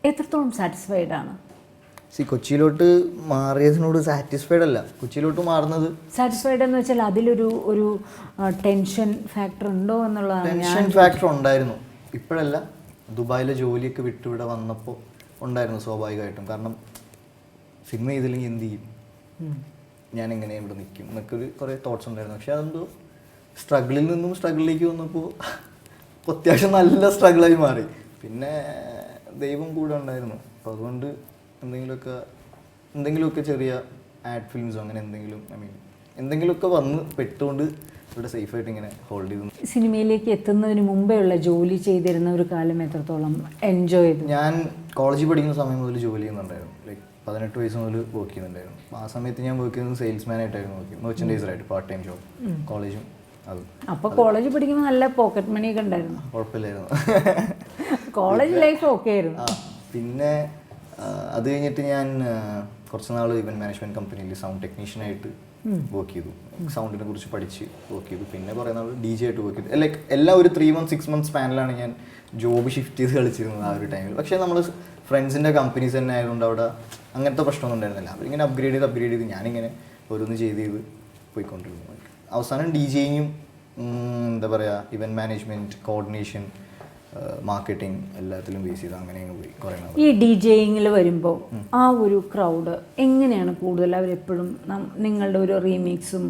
എത്രത്തോളം സാറ്റിസ്ഫൈഡ് ആണ്? കൊച്ചിയിലോട്ട് മാറിയതിനോട് സാറ്റിസ്ഫൈഡ് അല്ല. കൊച്ചിയിലോട്ട് മാറുന്നത് സാറ്റിസ്ഫൈഡ് എന്ന് വെച്ചാൽ അതിലൊരു ടെൻഷൻ ഫാക്ടർ ഉണ്ടോ എന്നുള്ളതാണ്. ടെൻഷൻ ഫാക്ടർ ഉണ്ടായിരുന്നു, ഇപ്പോഴല്ല. ദുബായിലെ ജോലിയൊക്കെ വിട്ടിവിടെ വന്നപ്പോൾ ഉണ്ടായിരുന്നു സ്വാഭാവികമായിട്ടും. കാരണം സിനിമ ചെയ്തില്ലെങ്കിൽ എന്ത് ചെയ്യും, ഞാൻ എങ്ങനെ ഇവിടെ നിൽക്കും എന്നൊക്കെ കുറേ തോട്ട്സ് ഉണ്ടായിരുന്നു. പക്ഷെ അതെന്തോ സ്ട്രഗിളിൽ നിന്നും സ്ട്രഗിളിലേക്ക് വന്നപ്പോൾ അത്യാവശ്യം നല്ല സ്ട്രഗിളായി മാറി. പിന്നെ ദൈവം കൂടെ ഉണ്ടായിരുന്നു. അപ്പോൾ അതുകൊണ്ട് എന്തെങ്കിലുമൊക്കെ ചെറിയ ആഡ് ഫിലിംസോ അങ്ങനെ എന്തെങ്കിലുമൊക്കെ വന്ന് പെട്ടുകൊണ്ട് ഇവിടെ സേഫായിട്ട് ഇങ്ങനെ ഹോൾഡ് ചെയ്തു. സിനിമയിലേക്ക് എത്തുന്നതിന് മുമ്പേ ഉള്ള ജോലി ചെയ്തിരുന്ന ഒരു കാലം എത്രത്തോളം എൻജോയ് ചെയ്തു? ഞാൻ കോളേജിൽ പഠിക്കുന്ന സമയം മുതൽ ജോലി ചെയ്യുന്നുണ്ടായിരുന്നു. ലൈക്ക് 18 വയസ്സ് മുതൽ വർക്ക് ചെയ്യുന്നുണ്ടായിരുന്നു. ആ സമയത്ത് ഞാൻ വർക്ക് ചെയ്യുന്നത് സെയിൽസ്മാൻ ആയിട്ടായിരുന്നു വർക്ക് ചെയ്യുന്നത്, മെർച്ചൻഡൈസറായിട്ട് പാർട്ട് ടൈം ജോബ് കോളേജും. അപ്പോൾ കോളേജ് പഠിക്കുമ്പോൾ നല്ല പോക്കറ്റ് മണി ഒക്കെ ഉണ്ടായിരുന്നു? കുഴപ്പമില്ലായിരുന്നു, കോളേജ് ലൈഫ് ഓക്കെ ആയിരുന്നു. പിന്നെ അത് കഴിഞ്ഞിട്ട് ഞാൻ കുറച്ച് നാൾ ഇവൻറ്റ് മാനേജ്മെൻറ്റ് കമ്പനിയിൽ സൗണ്ട് ടെക്നീഷ്യനായിട്ട് വർക്ക് ചെയ്തു. സൗണ്ടിനെ കുറിച്ച് പഠിച്ച് വർക്ക് ചെയ്തു. പിന്നെ കുറേ നാൾ DJ ആയിട്ട് വർക്ക് ചെയ്തു. ലൈക്ക് എല്ലാം ഒരു 3 months 6 months സ്പാനിലാണ് ഞാൻ ജോബ് ഷിഫ്റ്റ് ചെയ്ത് കളിച്ചിരുന്നത് ആ ഒരു ടൈമിൽ. പക്ഷേ നമ്മൾ ഫ്രണ്ട്സിൻ്റെ കമ്പനീസ് തന്നെ ആയതുകൊണ്ട് അവിടെ അങ്ങനത്തെ പ്രശ്നമൊന്നും ഉണ്ടായിരുന്നില്ല. അവരിങ്ങനെ അപ്ഗ്രേഡ് ചെയ്ത് ഞാനിങ്ങനെ ഓരോന്ന് ചെയ്ത് പോയിക്കൊണ്ടിരുന്നു. അവസാനം DJയും എന്താ പറയുക ഇവൻറ്റ് മാനേജ്മെൻറ്റ്, കോർഡിനേഷൻ, മാർക്കറ്റിംഗ് എല്ലാത്തിലും ബേസ് ചെയ്ത് അങ്ങനെ പോയി കുറേ നാൾ. ഈ DJയിൽ വരുമ്പോൾ ആ ഒരു ക്രൗഡ് എങ്ങനെയാണ് കൂടുതൽ? അവരെപ്പോഴും നിങ്ങളുടെ ഒരു റീമിക്സും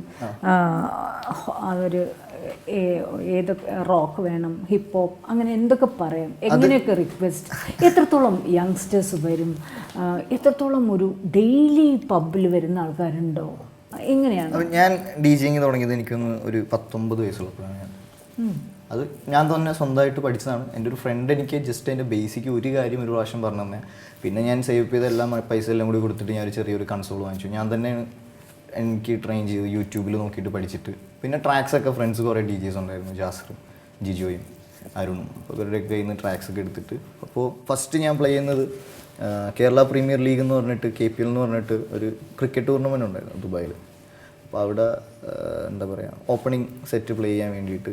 ഒരു ഏതൊക്കെ റോക്ക് വേണം, ഹിപ്പ് ഹോപ്പ്, അങ്ങനെ എന്തൊക്കെ പറയാം, എങ്ങനെയൊക്കെ റിക്വസ്റ്റ്, എത്രത്തോളം യങ്സ്റ്റേഴ്സ് വരും, എത്രത്തോളം ഒരു ഡെയിലി പബ്ബിൽ വരുന്ന ആൾക്കാരുണ്ടോ, എങ്ങനെയാണ്? അപ്പം ഞാൻ DJing തുടങ്ങിയത് എനിക്കൊന്ന് ഒരു 19 വയസ്സുള്ളപ്പോഴാണ് ഞാൻ. അത് ഞാൻ തന്നെ സ്വന്തമായിട്ട് പഠിച്ചതാണ്. എൻ്റെ ഒരു ഫ്രണ്ട് എനിക്ക് ജസ്റ്റ് അതിൻ്റെ ബേസിക്ക് ഒരു കാര്യം ഒരു പ്രാവശ്യം പറഞ്ഞു തന്നെ. പിന്നെ ഞാൻ സേവ് ചെയ്ത എല്ലാം പൈസ എല്ലാം കൂടി കൊടുത്തിട്ട് ഞാൻ ഒരു ചെറിയൊരു കൺസോൾ വാങ്ങിച്ചു. ഞാൻ തന്നെ എനിക്ക് ട്രെയിൻ ചെയ്ത് യൂട്യൂബിൽ നോക്കിയിട്ട് പഠിച്ചിട്ട്. പിന്നെ ട്രാക്സൊക്കെ ഫ്രണ്ട്സ് കുറേ DJs ഉണ്ടായിരുന്നു, ജാസറും ജിജോയും അരുണും. അപ്പോൾ ഇവരുടെയൊക്കെ കയ്യിൽ നിന്ന് ട്രാക്സൊക്കെ എടുത്തിട്ട്, അപ്പോൾ ഫസ്റ്റ് ഞാൻ പ്ലേ ചെയ്യുന്നത് കേരള പ്രീമിയർ ലീഗ് എന്ന് പറഞ്ഞിട്ട് KPL എന്ന് പറഞ്ഞിട്ട് ഒരു ക്രിക്കറ്റ് ടൂർണമെൻറ്റ് ഉണ്ടായിരുന്നു ദുബായിൽ. അപ്പോൾ അവിടെ എന്താ പറയുക, ഓപ്പണിംഗ് സെറ്റ് പ്ലേ ചെയ്യാൻ വേണ്ടിയിട്ട്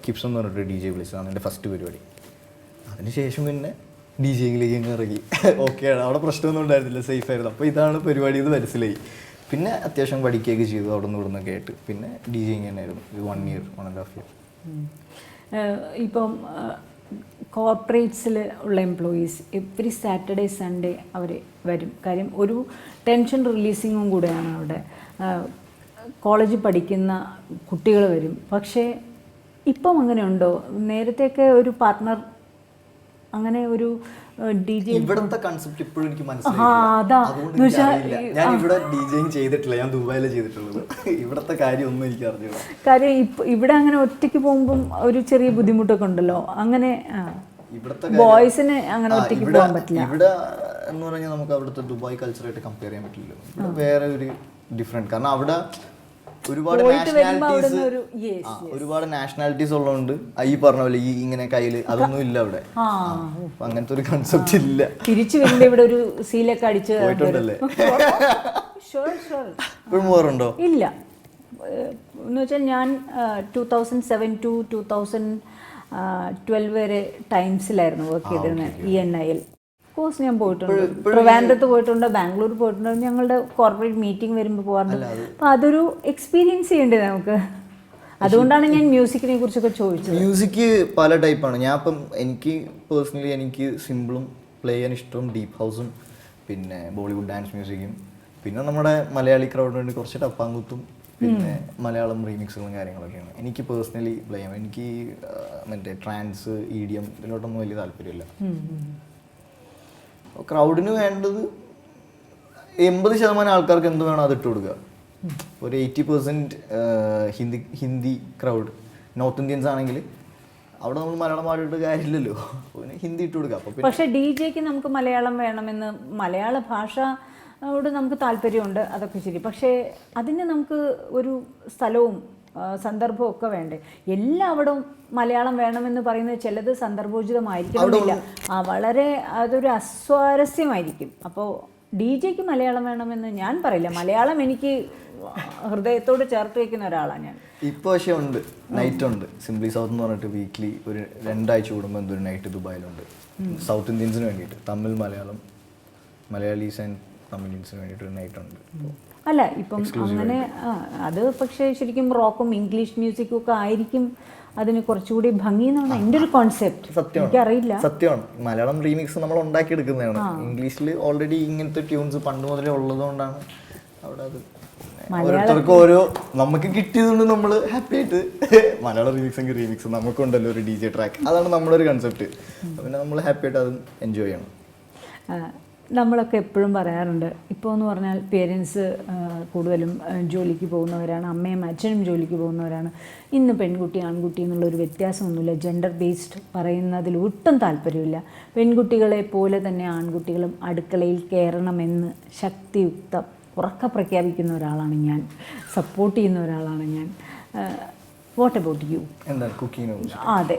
കിപ്സ് എന്ന് പറഞ്ഞിട്ട് DJ വിളിച്ചതാണ് എൻ്റെ ഫസ്റ്റ് പരിപാടി. അതിനുശേഷം പിന്നെ DJയിലേക്ക് അങ്ങ് ഇറങ്ങി. ഓക്കെയാണ്, അവിടെ പ്രശ്നമൊന്നും ഉണ്ടായിരുന്നില്ല, സേഫ് ആയിരുന്നു. അപ്പോൾ ഇതാണ് പരിപാടി എന്ന് മനസ്സിലായി. പിന്നെ അത്യാവശ്യം പഠിക്കുകയൊക്കെ ചെയ്തു അവിടെ നിന്ന് ഇവിടെ നിന്നൊക്കെ ആയിട്ട്. പിന്നെ DJing തന്നെയായിരുന്നു ഒരു 1 year 1.5 year. ഇപ്പം കോർപ്പറേറ്റ്സിൽ ഉള്ള എംപ്ലോയീസ് എവറി സാറ്റർഡേ സൺഡേ അവർ വരും. കാര്യം ഒരു ടെൻഷൻ റിലീസിങ്ങും കൂടെയാണ് അവിടെ. കോളേജിൽ പഠിക്കുന്ന കുട്ടികൾ വരും. പക്ഷേ ഇപ്പം അങ്ങനെ ഉണ്ടോ? നേരത്തെയൊക്കെ ഒരു പാർട്ട്ണർ, അങ്ങനെ ഒരു DJ ഇവിടുത്തെ കൺസെപ്റ്റ് ഇപ്പോഴും എനിക്ക് അതാ മനസ്സിലായില്ല. ഞാൻ ഇവിടെ DJing ചെയ്തിട്ടില്ല, ഞാൻ ദുബായിലെ ചെയ്തിട്ടുള്ളത്. ഇവിടുത്തെ കാര്യം ഒന്നും എനിക്ക് അറിഞ്ഞില്ല. കാര്യം ഇവിടെ അങ്ങനെ ഒറ്റയ്ക്ക് പോകുമ്പം ഒരു ചെറിയ ബുദ്ധിമുട്ടൊക്കെ ഉണ്ടല്ലോ. അങ്ങനെ ബോയ്സിന് അങ്ങനെ ഒറ്റയ്ക്ക് പോകാൻ പറ്റില്ല. ഇവിടെ എന്ന് പറഞ്ഞാൽ നമുക്ക് അവിടുത്തെ ദുബായ് കൾച്ചറായിട്ട് കമ്പയർ ചെയ്യാൻ പറ്റില്ലല്ലോ. ഇവിടെ വേറെ ഒരു ഡിഫറെന്റ്. കാരണം അവിടെ ഒരുപാട് നാഷണാലിറ്റീസ് ഉള്ളതുകൊണ്ട് ഈ പറഞ്ഞ പോലെ ഈ ഇങ്ങനെ കയ്യില് അതൊന്നും ഇല്ല അവിടെ. അങ്ങനത്തെ ഒരു കൺസെപ്റ്റ് ഇല്ല. തിരിച്ചു വരുമ്പോ ഇവിടെ ഒരു സീലൊക്കെ അടിച്ച് പോയിട്ടുണ്ടല്ലേ? ഇപ്പോഴും പോകാറുണ്ടോ? ഇല്ല. എന്ന് വെച്ചാൽ ഞാൻ 2007 to 2012 വരെ ടൈംസിലായിരുന്നു വർക്ക് ചെയ്തിരുന്നത്, ENIL. കോഴ്സ് ഞാൻ പോയിട്ടുണ്ട്, ട്രിവാൻഡ്രത്ത് പോയിട്ടുണ്ട്, ബാംഗ്ലൂർ പോയിട്ടുണ്ട്. ഞങ്ങളുടെ കോർപ്പറേറ്റ് മീറ്റിംഗ് വരുമ്പോൾ പോകാറുണ്ട്. അപ്പോൾ അതൊരു എക്സ്പീരിയൻസ് ചെയ്യേണ്ടത് നമുക്ക്. അതുകൊണ്ടാണ് ഞാൻ മ്യൂസിക്കിനെ കുറിച്ചൊക്കെ ചോദിച്ചത്. മ്യൂസിക് പല ടൈപ്പാണ്. ഞാൻ ഇപ്പം എനിക്ക് പേഴ്സണലി എനിക്ക് സിമ്പിളും പ്ലേ ചെയ്യാൻ ഇഷ്ടവും ഡീപ്പ് ഹൗസും പിന്നെ ബോളിവുഡ് ഡാൻസ് മ്യൂസിക്കും പിന്നെ നമ്മുടെ മലയാളി ക്രൗഡിന് വേണ്ടി കുറച്ച് ടപ്പാങ്കുത്തും പിന്നെ മലയാളം റീമിക്സുകളും കാര്യങ്ങളൊക്കെയാണ് എനിക്ക് പേഴ്സണലി പ്ലേ ചെയ്യാം. എനിക്ക് മറ്റേ ട്രാൻസ് EDM ഇതിലോട്ടൊന്നും വലിയ താല്പര്യമില്ല. ക്രൗഡിന് വേണ്ടത് 80% ആൾക്കാർക്ക് എന്ത് വേണോ അതിട്ട് കൊടുക്കുക. ഒരു 80% ഹിന്ദി ക്രൗഡ്, നോർത്ത് ഇന്ത്യൻസ് ആണെങ്കിൽ അവിടെ നമ്മൾ മലയാളം പാടിയിട്ട് കാര്യമില്ലല്ലോ, പിന്നെ ഹിന്ദി ഇട്ട് കൊടുക്കുക. അപ്പോൾ പക്ഷേ DJക്ക് നമുക്ക് മലയാളം വേണമെന്ന്, മലയാള ഭാഷയോട് നമുക്ക് താല്പര്യമുണ്ട്, അതൊക്കെ ശരി. പക്ഷേ അതിന് നമുക്ക് ഒരു സ്ഥലവും സന്ദർഭവും ഒക്കെ വേണ്ടേ? എല്ലാവിടവും മലയാളം വേണമെന്ന് പറയുന്നത് ചിലത് സന്ദർഭോചിതമായിരിക്കണമെന്നില്ല, വളരെ അതൊരു അസ്വാരസ്യമായിരിക്കും. അപ്പോൾ DJക്ക് മലയാളം വേണമെന്ന് ഞാൻ പറയില്ല. മലയാളം എനിക്ക് ഹൃദയത്തോട് ചേർത്ത് വയ്ക്കുന്ന ഒരാളാണ് ഞാൻ. ഇപ്പോൾ പക്ഷേ ഉണ്ട്, നൈറ്റ് ഉണ്ട്. സിംപ്ലി സൗത്ത് എന്ന് പറഞ്ഞിട്ട് വീക്ക്ലി ഒരു 2 ആഴ്ച കൂടുമ്പോൾ എന്തൊരു നൈറ്റ് ദുബായിലുണ്ട്. സൗത്ത് ഇന്ത്യൻസിന് വേണ്ടിയിട്ട്, തമിഴ് മലയാളം, മലയാളീസ് ആൻഡ് തമിഴിയൻസിന് വേണ്ടിയിട്ട് ഒരു നൈറ്റ് ഉണ്ട്. അല്ല ഇപ്പം അങ്ങനെ അത് പക്ഷേ ശരിക്കും റോക്കും ഇംഗ്ലീഷ് മ്യൂസിക്കും ഒക്കെ ആയിരിക്കും അതിന് കുറച്ചുകൂടി ഭംഗി എന്നാണ് എൻ്റെ ഒരു കോൺസെപ്റ്റ്. എനിക്കറിയില്ല. സത്യമാണ്, മലയാളം റീമിക്സ് നമ്മൾ ഉണ്ടാക്കിയെടുക്കുന്നതാണ്. ഇംഗ്ലീഷിൽ ഓൾറെഡി ഇങ്ങനത്തെ ട്യൂൺസ് പണ്ട് മുതലേ ഉള്ളതുകൊണ്ടാണ് അവിടെ അത് ഓരോരുത്തർക്കും ഓരോ നമുക്ക് കിട്ടിയതുകൊണ്ട് നമ്മൾ ഹാപ്പി ആയിട്ട് മലയാളം റീമിക്സ് നമുക്കുണ്ടല്ലോ ഒരു DJ ട്രാക്ക്, അതാണ് നമ്മുടെ ഒരു കൺസെപ്റ്റ്. പിന്നെ നമ്മൾ ഹാപ്പി ആയിട്ട് അതും എൻജോയ് ചെയ്യണം. നമ്മളൊക്കെ എപ്പോഴും പറയാറുണ്ട്, ഇപ്പോൾ എന്ന് പറഞ്ഞാൽ പേരൻസ് കൂടുതലും ജോലിക്ക് പോകുന്നവരാണ്, അമ്മയും അച്ഛനും ജോലിക്ക് പോകുന്നവരാണ്. ഇന്ന് പെൺകുട്ടി ആൺകുട്ടി എന്നുള്ളൊരു വ്യത്യാസമൊന്നുമില്ല. ജെൻഡർ ബേസ്ഡ് പറയുന്നതിൽ ഒട്ടും താല്പര്യമില്ല. പെൺകുട്ടികളെ പോലെ തന്നെ ആൺകുട്ടികളും അടുക്കളയിൽ കയറണമെന്ന് ശക്തിയുക്തം ഉറക്കെ പ്രഖ്യാപിക്കുന്ന ഒരാളാണ് ഞാൻ, സപ്പോർട്ട് ചെയ്യുന്ന ഒരാളാണ് ഞാൻ. What about you? എന്താണ് കുക്കിങ്ങിനെ കുറിച്ച്? അതെ,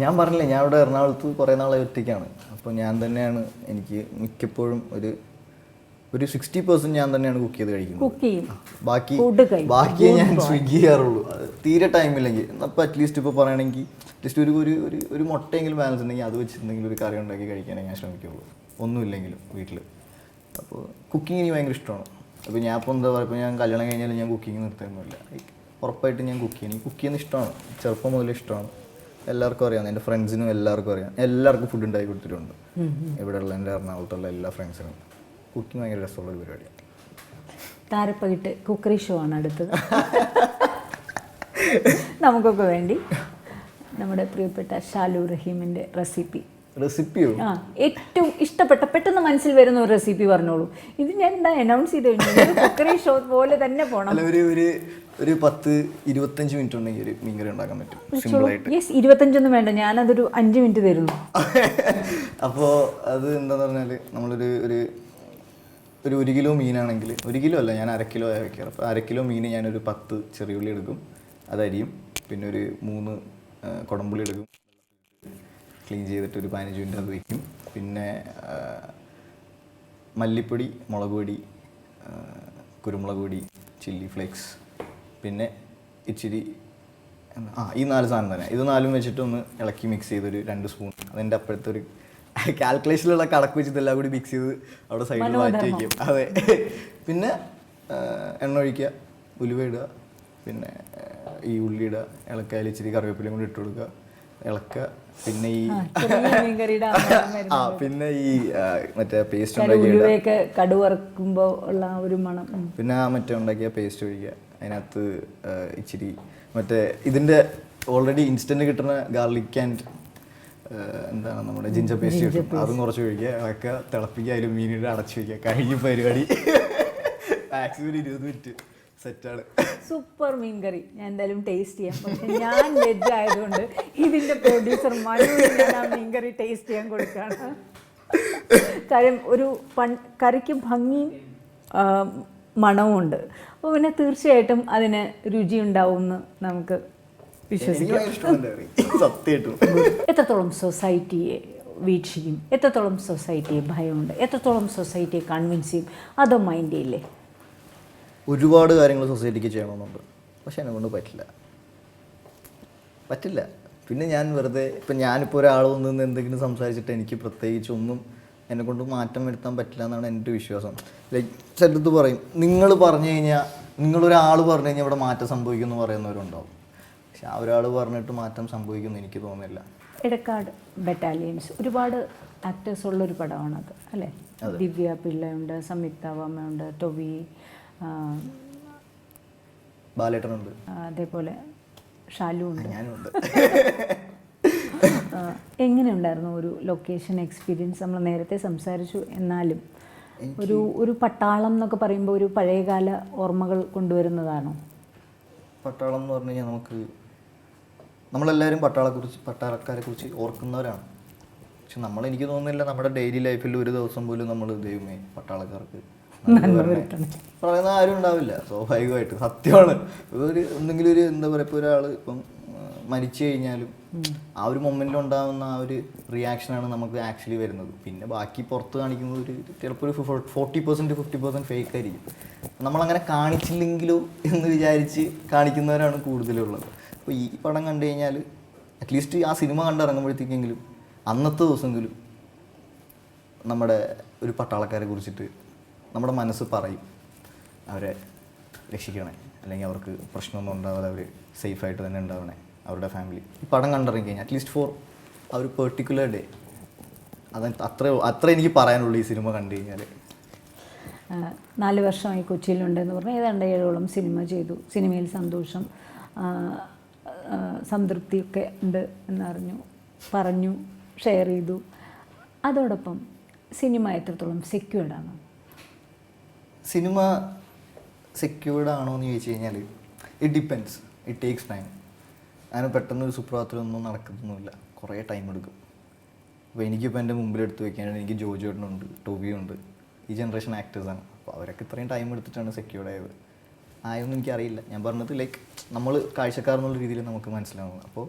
ഞാൻ പറഞ്ഞില്ലേ, ഞാൻ ഇവിടെ എറണാകുളത്ത് കുറേ നാളെ ഒറ്റയ്ക്കാണ്. അപ്പോൾ ഞാൻ തന്നെയാണ് എനിക്ക് മിക്കപ്പോഴും ഒരു 60% ഞാൻ തന്നെയാണ് കുക്ക് ചെയ്ത് കഴിക്കുന്നത്. ബാക്കി ഞാൻ സ്വിഗ്ഗി ചെയ്യാറുള്ളൂ. തീരെ ടൈമില്ലെങ്കിൽ അപ്പോൾ അറ്റ്ലീസ്റ്റ് ഇപ്പോൾ പറയുകയാണെങ്കിൽ ജസ്റ്റ് ഒരു മുട്ടയെങ്കിലും ബാലൻസ് ഉണ്ടെങ്കിൽ അത് വെച്ചിട്ടുണ്ടെങ്കിൽ ഒരു കറി ഉണ്ടാക്കി കഴിക്കാനേ ഞാൻ ശ്രമിക്കുള്ളൂ, ഒന്നുമില്ലെങ്കിലും വീട്ടിൽ. അപ്പോൾ കുക്കിംഗ് എനിക്ക് ഭയങ്കര ഇഷ്ടമാണ്. അപ്പോൾ ഞാൻ ഇപ്പോൾ എന്താ പറയുക, ഇപ്പോൾ ഞാൻ കല്യാണം കഴിഞ്ഞാൽ ഞാൻ കുക്കിംഗ് നിർത്തുന്നില്ല. ഉറപ്പായിട്ട് ഞാൻ കുക്ക് ചെയ്യുന്നത് ഇഷ്ടമാണ്, ചെറുപ്പം മുതലേ ഇഷ്ടമാണ്. എല്ലാവർക്കും അറിയാം, എൻ്റെ ഫ്രണ്ട്സിനും എല്ലാവർക്കും അറിയാം. എല്ലാവർക്കും ഫുഡ് ഉണ്ടാക്കി കൊടുത്തിട്ടുണ്ട്. ഇവിടെയുള്ള എൻ്റെ എറണാകുളത്തുള്ള എല്ലാ ഫ്രണ്ട്സിനും കുക്കിംഗ് ഭയങ്കര രസമുള്ള പരിപാടിയാണ്. താരപ്പകിട്ട് കുക്കറി ഷോ ആണ് അടുത്തത്. നമുക്കൊക്കെ വേണ്ടി നമ്മുടെ പ്രിയപ്പെട്ട ഷാലു റഹീമിൻ്റെ റെസിപ്പിയോ? ഏറ്റവും ഇഷ്ടപ്പെട്ട പെട്ടെന്ന് മനസ്സിൽ വരുന്ന ഒരു റെസിപ്പി പറഞ്ഞോളൂ. ഇത് ഞാൻ എന്താ അനൗൺസ് ചെയ്ത് കഴിഞ്ഞു, കുക്കറി ഷോ പോലെ തന്നെ പോകണം. ഒരു 10-25 മിനിറ്റ് ഉണ്ടെങ്കിൽ ഒരു മീൻകറി ഉണ്ടാക്കാൻ പറ്റും സിമ്പിളായിട്ട്. യെസ്, 25 വേണ്ട, ഞാനതൊരു 5 മിനിറ്റ് തരുന്നു. അപ്പോൾ അത് എന്താന്ന് പറഞ്ഞാൽ നമ്മളൊരു ഒരു 1 കിലോ മീനാണെങ്കിൽ, 1 കിലോ അല്ല, ഞാൻ 1/2 കിലോ വയ്ക്കാറ്. അപ്പോൾ 1/2 കിലോ മീൻ ഞാനൊരു 10 ചെറിയുള്ളി എടുക്കും, അതരിയും. പിന്നെ ഒരു 3 കുടംപുളി എടുക്കും, ക്ലീൻ ചെയ്തിട്ട് ഒരു 15 മിനിറ്റ് അത് വയ്ക്കും. പിന്നെ മല്ലിപ്പൊടി, മുളക് പൊടി, കുരുമുളക് പൊടി, ചില്ലി ഫ്ലേക്സ്, പിന്നെ ഇച്ചിരി ഈ 4 സാധനം തന്നെ. ഇത് 4 വെച്ചിട്ട് ഒന്ന് ഇളക്കി മിക്സ് ചെയ്തൊരു 2 സ്പൂൺ. അതെൻ്റെ അപ്പോഴത്തെ ഒരു കാൽക്കുലേഷനിലുള്ള കണക്ക് വെച്ചിട്ട് എല്ലാം കൂടി മിക്സ് ചെയ്ത് അവിടെ സൈഡിൽ മാറ്റി വയ്ക്കും. അതെ. പിന്നെ എണ്ണ ഒഴിക്കുക, ഉലുവ ഇടുക, പിന്നെ ഈ ഉള്ളി ഇടുക, ഇളക്കായാലും ഇച്ചിരി കറിവേപ്പിലയും കൂടി ഇട്ട് കൊടുക്കുക, ഇളക്കുക. പിന്നെ പിന്നെ ഈ മറ്റേ പേസ്റ്റ് ഉണ്ടാക്കിയ കടുവറക്കുമ്പോൾ ഉള്ള ഒരു മണം, പിന്നെ മറ്റേ ഉണ്ടാക്കിയ പേസ്റ്റ് ഒഴിക്കുക. അതിനകത്ത് ഇച്ചിരി മറ്റേ ഇതിൻ്റെ ഓൾറെഡി ഇൻസ്റ്റൻറ്റ് കിട്ടുന്ന ഗാർലിക് ആൻഡ് എന്താണ് നമ്മുടെ ജിഞ്ചർ പേസ്റ്റ് കിട്ടും, അതും കുറച്ച് ഒഴിക്കുക, ഇളക്കുക, തിളപ്പിക്കുക, അതിൽ മീനിട്ട് അടച്ചു വയ്ക്കുക. കഴിഞ്ഞ പരിപാടി മാക്സിമം 20 മിനിറ്റ് സെറ്റാണ്. സൂപ്പർ മീൻ കറി. ഞാൻ എന്തായാലും ടേസ്റ്റ് ചെയ്യാം. പക്ഷെ ഞാൻ വെജ് ആയതുകൊണ്ട് ഇതിൻ്റെ പ്രൊഡ്യൂസർ മനുവിന് ഞാൻ മീൻ കറി ടേസ്റ്റ് ചെയ്യാൻ കൊടുക്കുകയാണ്. കാര്യം ഒരു കറിക്ക് ഭംഗിയും മണവും ഉണ്ട്. അപ്പോൾ പിന്നെ തീർച്ചയായിട്ടും അതിന് രുചി ഉണ്ടാവുമെന്ന് നമുക്ക് വിശ്വസിക്കാം. എത്രത്തോളം സൊസൈറ്റിയെ വീക്ഷിക്കും, എത്രത്തോളം സൊസൈറ്റിയെ ഭയമുണ്ട്, എത്രത്തോളം സൊസൈറ്റിയെ കൺവിൻസ് ചെയ്യും, അതോ മൈൻഡ് ചെയ്യില്ലേ? ഒരുപാട് കാര്യങ്ങൾ സൊസൈറ്റിക്ക് ചെയ്യണമെന്നുണ്ട്, പക്ഷെ എന്നെ കൊണ്ട് പറ്റില്ല. പിന്നെ ഞാൻ വെറുതെ ഞാനിപ്പോൾ ഒരാൾ വന്ന് എന്തെങ്കിലും സംസാരിച്ചിട്ട് എനിക്ക് പ്രത്യേകിച്ച് ഒന്നും എന്നെക്കൊണ്ട് മാറ്റം വരുത്താൻ പറ്റില്ല എന്നാണ് എൻ്റെ വിശ്വാസം. ലൈക്ക് ചിലത് പറയും, നിങ്ങളൊരാൾ പറഞ്ഞു കഴിഞ്ഞാൽ ഇവിടെ മാറ്റം സംഭവിക്കുമെന്ന് പറയുന്നവരുണ്ടാവും. പക്ഷെ ആ ഒരാൾ പറഞ്ഞിട്ട് മാറ്റം സംഭവിക്കുമെന്ന് എനിക്ക് തോന്നുന്നില്ല. എടക്കാട് ബറ്റാലിയൻസ് ഒരുപാട് ആക്ടേഴ്സ് ഉള്ളൊരു പടമാണത് അല്ലേ? ദിവ്യ പിള്ളയുണ്ട്, സംയുക്ത വർമ്മയുണ്ട്, ടൊവി, ബാലേട്ടനുണ്ട്, അതേപോലെ ഷാലു ഉണ്ട്, ഞാനുണ്ട്. എങ്ങനെയുണ്ടായിരുന്നു ഒരു ലൊക്കേഷൻ എക്സ്പീരിയൻസ്? നമ്മൾ നേരത്തെ സംസാരിച്ചു, എന്നാലും ഒരു പട്ടാളം എന്നൊക്കെ പറയുമ്പോൾ ഒരു പഴയകാല ഓർമ്മകൾ കൊണ്ടുവരുന്നതാണോ? പട്ടാളം എന്ന് പറഞ്ഞു കഴിഞ്ഞാൽ നമ്മളെല്ലാവരും പട്ടാളക്കാരെ കുറിച്ച് ഓർക്കുന്നവരാണ്. പക്ഷെ എനിക്ക് തോന്നുന്നില്ല നമ്മുടെ ഡെയിലി ലൈഫിൽ ഒരു ദിവസം പോലും നമ്മൾ ദൈവമേ പട്ടാളക്കാർക്ക് പറയുന്ന ആരും ഉണ്ടാവില്ല. സ്വാഭാവികമായിട്ട് സത്യമാണ്. എന്തെങ്കിലും ഒരു എന്താ പറയുക, ഇപ്പോൾ ഒരാൾ ഇപ്പം മരിച്ചു കഴിഞ്ഞാലും ആ ഒരു മൊമെൻറ്റിൽ ഉണ്ടാകുന്ന ആ ഒരു റിയാക്ഷനാണ് നമുക്ക് ആക്ച്വലി വരുന്നത്. പിന്നെ ബാക്കി പുറത്ത് കാണിക്കുന്നത് ചിലപ്പോൾ ഒരു 40% 50% ഫേക്ക് ആയിരിക്കും. നമ്മളങ്ങനെ കാണിച്ചില്ലെങ്കിലോ എന്ന് വിചാരിച്ച് കാണിക്കുന്നവരാണ് കൂടുതലുള്ളത്. അപ്പോൾ ഈ പടം കണ്ടു കഴിഞ്ഞാൽ അറ്റ്ലീസ്റ്റ് ആ സിനിമ കണ്ടിറങ്ങുമ്പോഴത്തേക്കെങ്കിലും അന്നത്തെ ദിവസമെങ്കിലും നമ്മുടെ ഒരു പട്ടാളക്കാരെ കുറിച്ചിട്ട് നമ്മുടെ മനസ്സ് പറയും, അവരെ രക്ഷിക്കണേ, അല്ലെങ്കിൽ അവർക്ക് പ്രശ്നമൊന്നും ഉണ്ടാവാതെ അവർ സേഫായിട്ട് തന്നെ ഉണ്ടാവണേ, അവരുടെ ഫാമിലി. ഈ പടം കണ്ടിറങ്ങി കഴിഞ്ഞാൽ അറ്റ്ലീസ്റ്റ് ഫോർ ആ ഒരു പെർട്ടിക്കുലർ ഡേ, അത്ര എനിക്ക് പറയാനുള്ളൂ ഈ സിനിമ കണ്ടു കഴിഞ്ഞാൽ. 4 വർഷമായി കൊച്ചിയിലുണ്ടെന്ന് പറഞ്ഞാൽ ഏതാണ്ട് 7ഓളം സിനിമ ചെയ്തു. സിനിമയിൽ സന്തോഷം, സംതൃപ്തിയൊക്കെ ഉണ്ട് എന്നറിഞ്ഞു, പറഞ്ഞു, ഷെയർ ചെയ്തു. അതോടൊപ്പം സിനിമ എത്രത്തോളം സെക്യൂർഡാണ്? സിനിമ സെക്യൂർഡ് ആണോ എന്ന് ചോദിച്ചു കഴിഞ്ഞാൽ it depends, it takes time. അങ്ങനെ പെട്ടെന്നൊരു സുപ്രഭാതത്തിലൊന്നും നടക്കുന്നൊന്നുമില്ല, കുറേ ടൈം എടുക്കും. അപ്പോൾ എനിക്കിപ്പോൾ എൻ്റെ മുമ്പിലെടുത്ത് വെക്കാനായിട്ട് എനിക്ക് ജോജോട്ടനുണ്ട്, ടോവിയുണ്ട്, ഈ ജനറേഷൻ ആക്ടേഴ്സാണ്. അപ്പോൾ അവരൊക്കെ ഇത്രയും ടൈം എടുത്തിട്ടാണ് സെക്യൂർഡ് ആയത്. ആയൊന്നും എനിക്കറിയില്ല. ഞാൻ പറഞ്ഞത് ലൈക്ക് നമ്മൾ കാഴ്ചക്കാരെന്നുള്ള രീതിയിൽ നമുക്ക് മനസ്സിലാവുന്നത്. അപ്പോൾ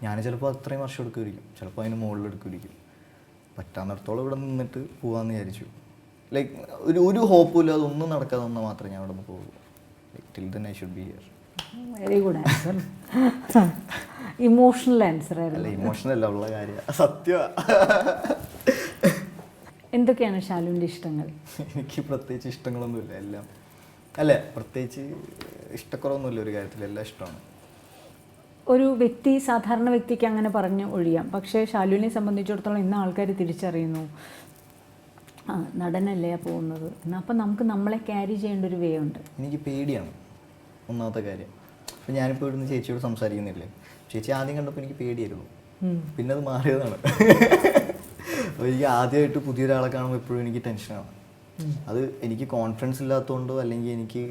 ഞാൻ ചിലപ്പോൾ അത്രയും വർഷം എടുക്കുമായിരിക്കും, ചിലപ്പോൾ അതിന് മുകളിൽ എടുക്കുമായിരിക്കും. പറ്റാവുന്നിടത്തോളം ഇവിടെ നിന്നിട്ട് പോകാമെന്ന് വിചാരിച്ചു. ലൈക്ക് ഒരു ഹോപ്പും ഇല്ല, അതൊന്നും നടക്കാതെ വന്നാൽ മാത്രമേ ഞാൻ അവിടെ നിന്ന് പോകുള്ളൂ. Like till then I should be here. Very good answer. Emotional answer ആയിരുന്നു. അല്ല, ഇമോഷണൽ അല്ല, ഉള്ള കാര്യമാണ്, സത്യമാണ്. എന്തൊക്കെയാണ് ഷാലുവിൻ്റെ ഇഷ്ടങ്ങൾ? എനിക്ക് പ്രത്യേകിച്ച് ഇഷ്ടങ്ങളൊന്നുമില്ല, എല്ലാം അല്ലേ, പ്രത്യേകിച്ച് ഇഷ്ടക്കുറവൊന്നുമില്ല ഒരു കാര്യത്തിൽ, എല്ലാം ഇഷ്ടമാണ്. ഒരു വ്യക്തി, സാധാരണ വ്യക്തിക്ക് അങ്ങനെ പറഞ്ഞ് ഒഴിയാം. പക്ഷേ ഷാലുവിനെ സംബന്ധിച്ചിടത്തോളം ഇന്ന് ആൾക്കാർ തിരിച്ചറിയുന്നു, നടനല്ലേ പോകുന്നത് എന്നാൽ. അപ്പം നമുക്ക് നമ്മളെ ക്യാരി ചെയ്യേണ്ട ഒരു വേ ഉണ്ട്. എനിക്ക് പേടിയാണ് ഒന്നാമത്തെ കാര്യം. അപ്പം ഞാനിപ്പോൾ ഇവിടുന്ന് ചേച്ചിയോട് സംസാരിക്കുന്നില്ലേ, ചേച്ചി ആദ്യം കണ്ടപ്പോൾ എനിക്ക് പേടിയായിരുന്നു, പിന്നെ അത് മാറിയതാണ്. അപ്പോൾ എനിക്ക് ആദ്യമായിട്ട് പുതിയൊരാളെ കാണുമ്പോൾ എപ്പോഴും എനിക്ക് ടെൻഷനാണ്. അത് എനിക്ക് കോൺഫിഡൻസ് ഇല്ലാത്തതുകൊണ്ടോ അല്ലെങ്കിൽ എനിക്ക്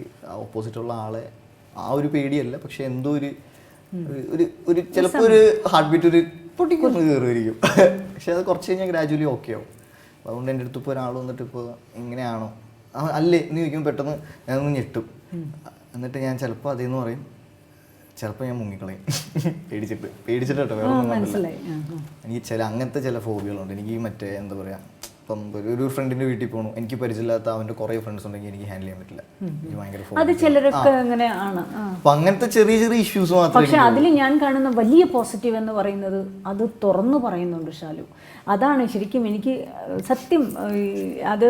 ഓപ്പോസിറ്റുള്ള ആളെ ആ ഒരു പേടിയല്ല, പക്ഷെ എന്തോ ഒരു ചിലപ്പോൾ ഒരു ഹാർട്ട് ബീറ്റ് ഒരു പൊട്ടിക്കൊന്ന് കയറുമായിരിക്കും. പക്ഷെ അത് കുറച്ച് കഴിഞ്ഞാൽ ഗ്രാജുവലി ഓക്കെ ആവും. അതുകൊണ്ട് എൻ്റെ അടുത്ത് ഇപ്പോൾ ഒരാൾ വന്നിട്ട് ഇപ്പോൾ എങ്ങനെയാണോ അല്ലേ എന്ന് ചോദിക്കുമ്പോൾ പെട്ടെന്ന് ഞാനൊന്ന് ഞെട്ടും. എന്നിട്ട് ഞാൻ ചിലപ്പോൾ അതേന്ന് പറയും, ചിലപ്പോൾ ഞാൻ മുങ്ങിക്കളയും. പേടിച്ചിട്ട് കേട്ടോ, വേറെ ഒന്നും കൊണ്ടല്ല. എനിക്ക് അങ്ങനത്തെ ചില ഫോബികളുണ്ട്. എനിക്ക് മറ്റേ എന്താ പറയുക, ഇപ്പം ഒരു ഫ്രണ്ടിന്റെ വീട്ടിൽ പോകണം, എനിക്ക് പരിചയമില്ലാത്ത അവന്റെ കുറെ ഫ്രണ്ട്സ് ഉണ്ടെങ്കിൽ എനിക്ക് ഹാൻഡിൽ ചെയ്യാൻ പറ്റില്ല. എനിക്ക് ഭയങ്കര അത് ചിലരൊക്കെ അങ്ങനെയാണ്. അപ്പൊ അങ്ങനത്തെ ചെറിയ ചെറിയ ഇഷ്യൂസ് മാത്രമേ. പക്ഷെ അതിൽ ഞാൻ കാണുന്ന വലിയ പോസിറ്റീവ് എന്ന് പറയുന്നത് അത് തുറന്നു പറയുന്നുണ്ട് ഷാലു. അതാണ് ശരിക്കും എനിക്ക് സത്യം അത്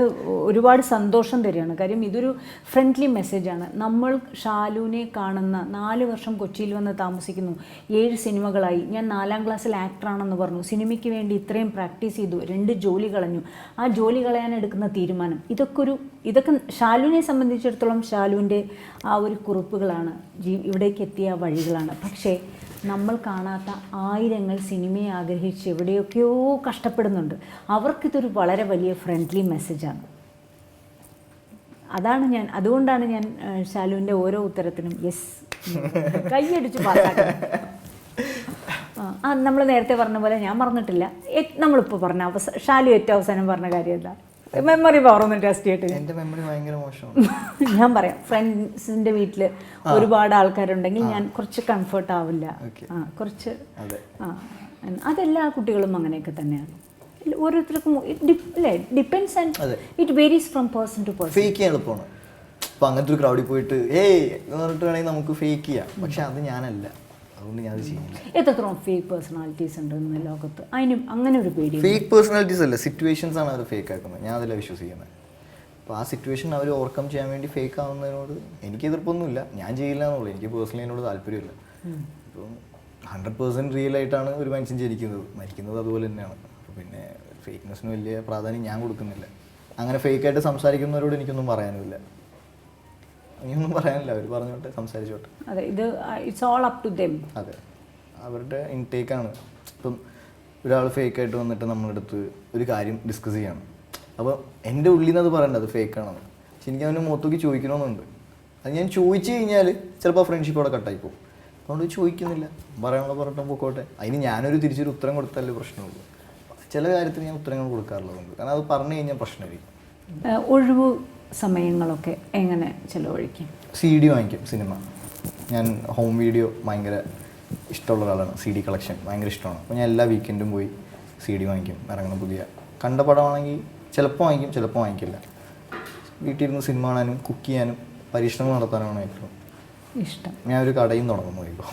ഒരുപാട് സന്തോഷം തരികയാണ്. കാര്യം ഇതൊരു ഫ്രണ്ട്ലി മെസ്സേജാണ്. നമ്മൾ ഷാലുവിനെ കാണുന്ന 4 വർഷം കൊച്ചിയിൽ വന്ന് താമസിക്കുന്നു, 7 സിനിമകളായി, ഞാൻ 4ാം ക്ലാസ്സിൽ ആക്ടറാണെന്ന് പറഞ്ഞു, സിനിമയ്ക്ക് വേണ്ടി ഇത്രയും പ്രാക്ടീസ് ചെയ്തു, 2 ജോലി കളഞ്ഞു, ആ ജോലി കളയാൻ എടുക്കുന്ന തീരുമാനം, ഇതൊക്കെ ഷാലുവിനെ സംബന്ധിച്ചിടത്തോളം ഷാലുവിൻ്റെ ആ ഒരു കുറിപ്പുകളാണ്, ഇവിടേക്ക് എത്തിയ വഴികളാണ്. പക്ഷേ നമ്മൾ കാണാത്ത ആയിരങ്ങൾ സിനിമയെ ആഗ്രഹിച്ച് എവിടെയൊക്കെയോ കഷ്ടപ്പെടുന്നുണ്ട്. അവർക്കിതൊരു വളരെ വലിയ ഫ്രണ്ട്ലി മെസ്സേജാണ്. അതുകൊണ്ടാണ് ഞാൻ ഷാലുവിൻ്റെ ഓരോ ഉത്തരത്തിനും യെസ് കൈയടിച്ച് പാസ്സാക്കുന്നത്. നമ്മൾ നേരത്തെ പറഞ്ഞ പോലെ ഞാൻ പറഞ്ഞിട്ടില്ല, നമ്മളിപ്പോൾ പറഞ്ഞ ഷാലു ഏറ്റവും അവസാനം പറഞ്ഞ കാര്യമല്ല, മെമ്മറി പവർ ഒന്ന് ടെസ്റ്റ് ചെയ്തിട്ട്. എൻ്റെ മെമ്മറി ഭയങ്കര മോശമാണ്. ഞാൻ പറയാം, ഫ്രണ്ട്സിൻ്റെ വീട്ടിൽ ഒരുപാട് ആൾക്കാരുണ്ടെങ്കിൽ ഞാൻ കുറച്ച് കംഫർട്ട് ആവില്ല, കുറച്ച് അതെല്ലാ കുട്ടികളും അങ്ങനെയൊക്കെ തന്നെയാണ്. ഓരോരുത്തർക്കും depends and it varies from person to person. Fake ചെയ്യാൻ എളുപ്പമാണ്. ഇപ്പം അങ്ങനത്തെ ഒരു ക്രൗഡിൽ പോയിട്ട് ഏയ് എന്ന് പറഞ്ഞിട്ട് വേണമെങ്കിൽ നമുക്ക് ഫേക്ക് ചെയ്യാം, പക്ഷെ അത് ഞാനല്ല, അതുകൊണ്ട് ഞാൻ അത് ചെയ്യില്ല. എത്രത്തോളം ഫേക്ക് പേഴ്സണാലിറ്റീസ് ഉണ്ട് ഇന്ന് ലോകത്ത്? അതിനും അങ്ങനെ ഒരു പേടി. ഫേക്ക് പേഴ്സണാലിറ്റീസ് അല്ല, സിറ്റുവേഷൻസ് ആണ് അവർ ഫേക്ക് ആക്കുന്നത്. ഞാൻ അതിലാണ് വിശ്വസിക്കുന്നത്. അപ്പോൾ ആ സിറ്റുവേഷൻ അവർ ഓവർകം ചെയ്യാൻ വേണ്ടി ഫേക്ക് ആവുന്നതിനോട് എനിക്ക് എതിർപ്പൊന്നുമില്ല, ഞാൻ ചെയ്യില്ല എന്നുള്ളൂ. എനിക്ക് പേഴ്സണലി അതിനോട് താല്പര്യമില്ല. ഇപ്പം 100% റിയൽ ആയിട്ടാണ് ഒരു മനുഷ്യൻ മരിക്കുന്നത് അതുപോലെ തന്നെയാണ്. അപ്പോൾ പിന്നെ ഫേക്ക്നെസ്സിന് വലിയ പ്രാധാന്യം ഞാൻ കൊടുക്കുന്നില്ല. അങ്ങനെ ഫേക്കായിട്ട് സംസാരിക്കുന്നവരോട് എനിക്കൊന്നും പറയാനുമില്ല. അങ്ങനെയൊന്നും പറയാനില്ല, അവർ പറഞ്ഞോട്ടെ, സംസാരിച്ചോട്ടെ. അതെ, ഇത് it's all up to them. അതെ, അവരുടെ ഇൻടേക്കാണ്. ഇപ്പം ഒരാൾ ഫേക്കായിട്ട് വന്നിട്ട് നമ്മളെടുത്ത് ഒരു കാര്യം ഡിസ്കസ് ചെയ്യണം, അപ്പോൾ എൻ്റെ ഉള്ളിൽ നിന്ന് അത് പറയണ്ട അത് ഫേക്കാണെന്ന്. പക്ഷെ എനിക്ക് അവൻ്റെ മുഖത്തേക്ക് ചോദിക്കണമെന്നുണ്ട്. അത് ഞാൻ ചോദിച്ചു കഴിഞ്ഞാൽ ചിലപ്പോൾ ഫ്രണ്ട്ഷിപ്പ് അവിടെ കട്ടായി പോകും. അതുകൊണ്ട് ചോദിക്കുന്നില്ല, പറയാനുള്ള പറഞ്ഞിട്ട് പോയിക്കോട്ടെ. അതിന് ഞാനൊരു തിരിച്ചൊരു ഉത്തരം കൊടുത്താലേ പ്രശ്നമുള്ളൂ. ചില കാര്യത്തിന് ഞാൻ ഉത്തരങ്ങൾ കൊടുക്കാറുള്ളതുകൊണ്ട്, കാരണം അത് പറഞ്ഞു കഴിഞ്ഞാൽ പ്രശ്നമായിരിക്കും. ഒഴിവ് സമയങ്ങളൊക്കെ എങ്ങനെ ചിലവഴിക്കും? CD വാങ്ങിക്കും, സിനിമ. ഞാൻ ഹോം വീഡിയോ ഭയങ്കര ഇഷ്ടമുള്ള ഒരാളാണ്. CD കളക്ഷൻ ഭയങ്കര ഇഷ്ടമാണ്. അപ്പോൾ ഞാൻ എല്ലാ വീക്കെൻഡും പോയി CD വാങ്ങിക്കും. ഇറങ്ങുന്ന പുതിയ കണ്ട പടമാണെങ്കിൽ ചിലപ്പോൾ വാങ്ങിക്കും, ചിലപ്പോൾ വാങ്ങിക്കില്ല. വീട്ടിലിരുന്ന് സിനിമ കാണാനും കുക്ക് ചെയ്യാനും പരീക്ഷണങ്ങൾ നടത്താനാണ് ഏറ്റവും ഇഷ്ടം. ഞാൻ ഒരു കടയും തുടങ്ങുന്നു ഇപ്പോൾ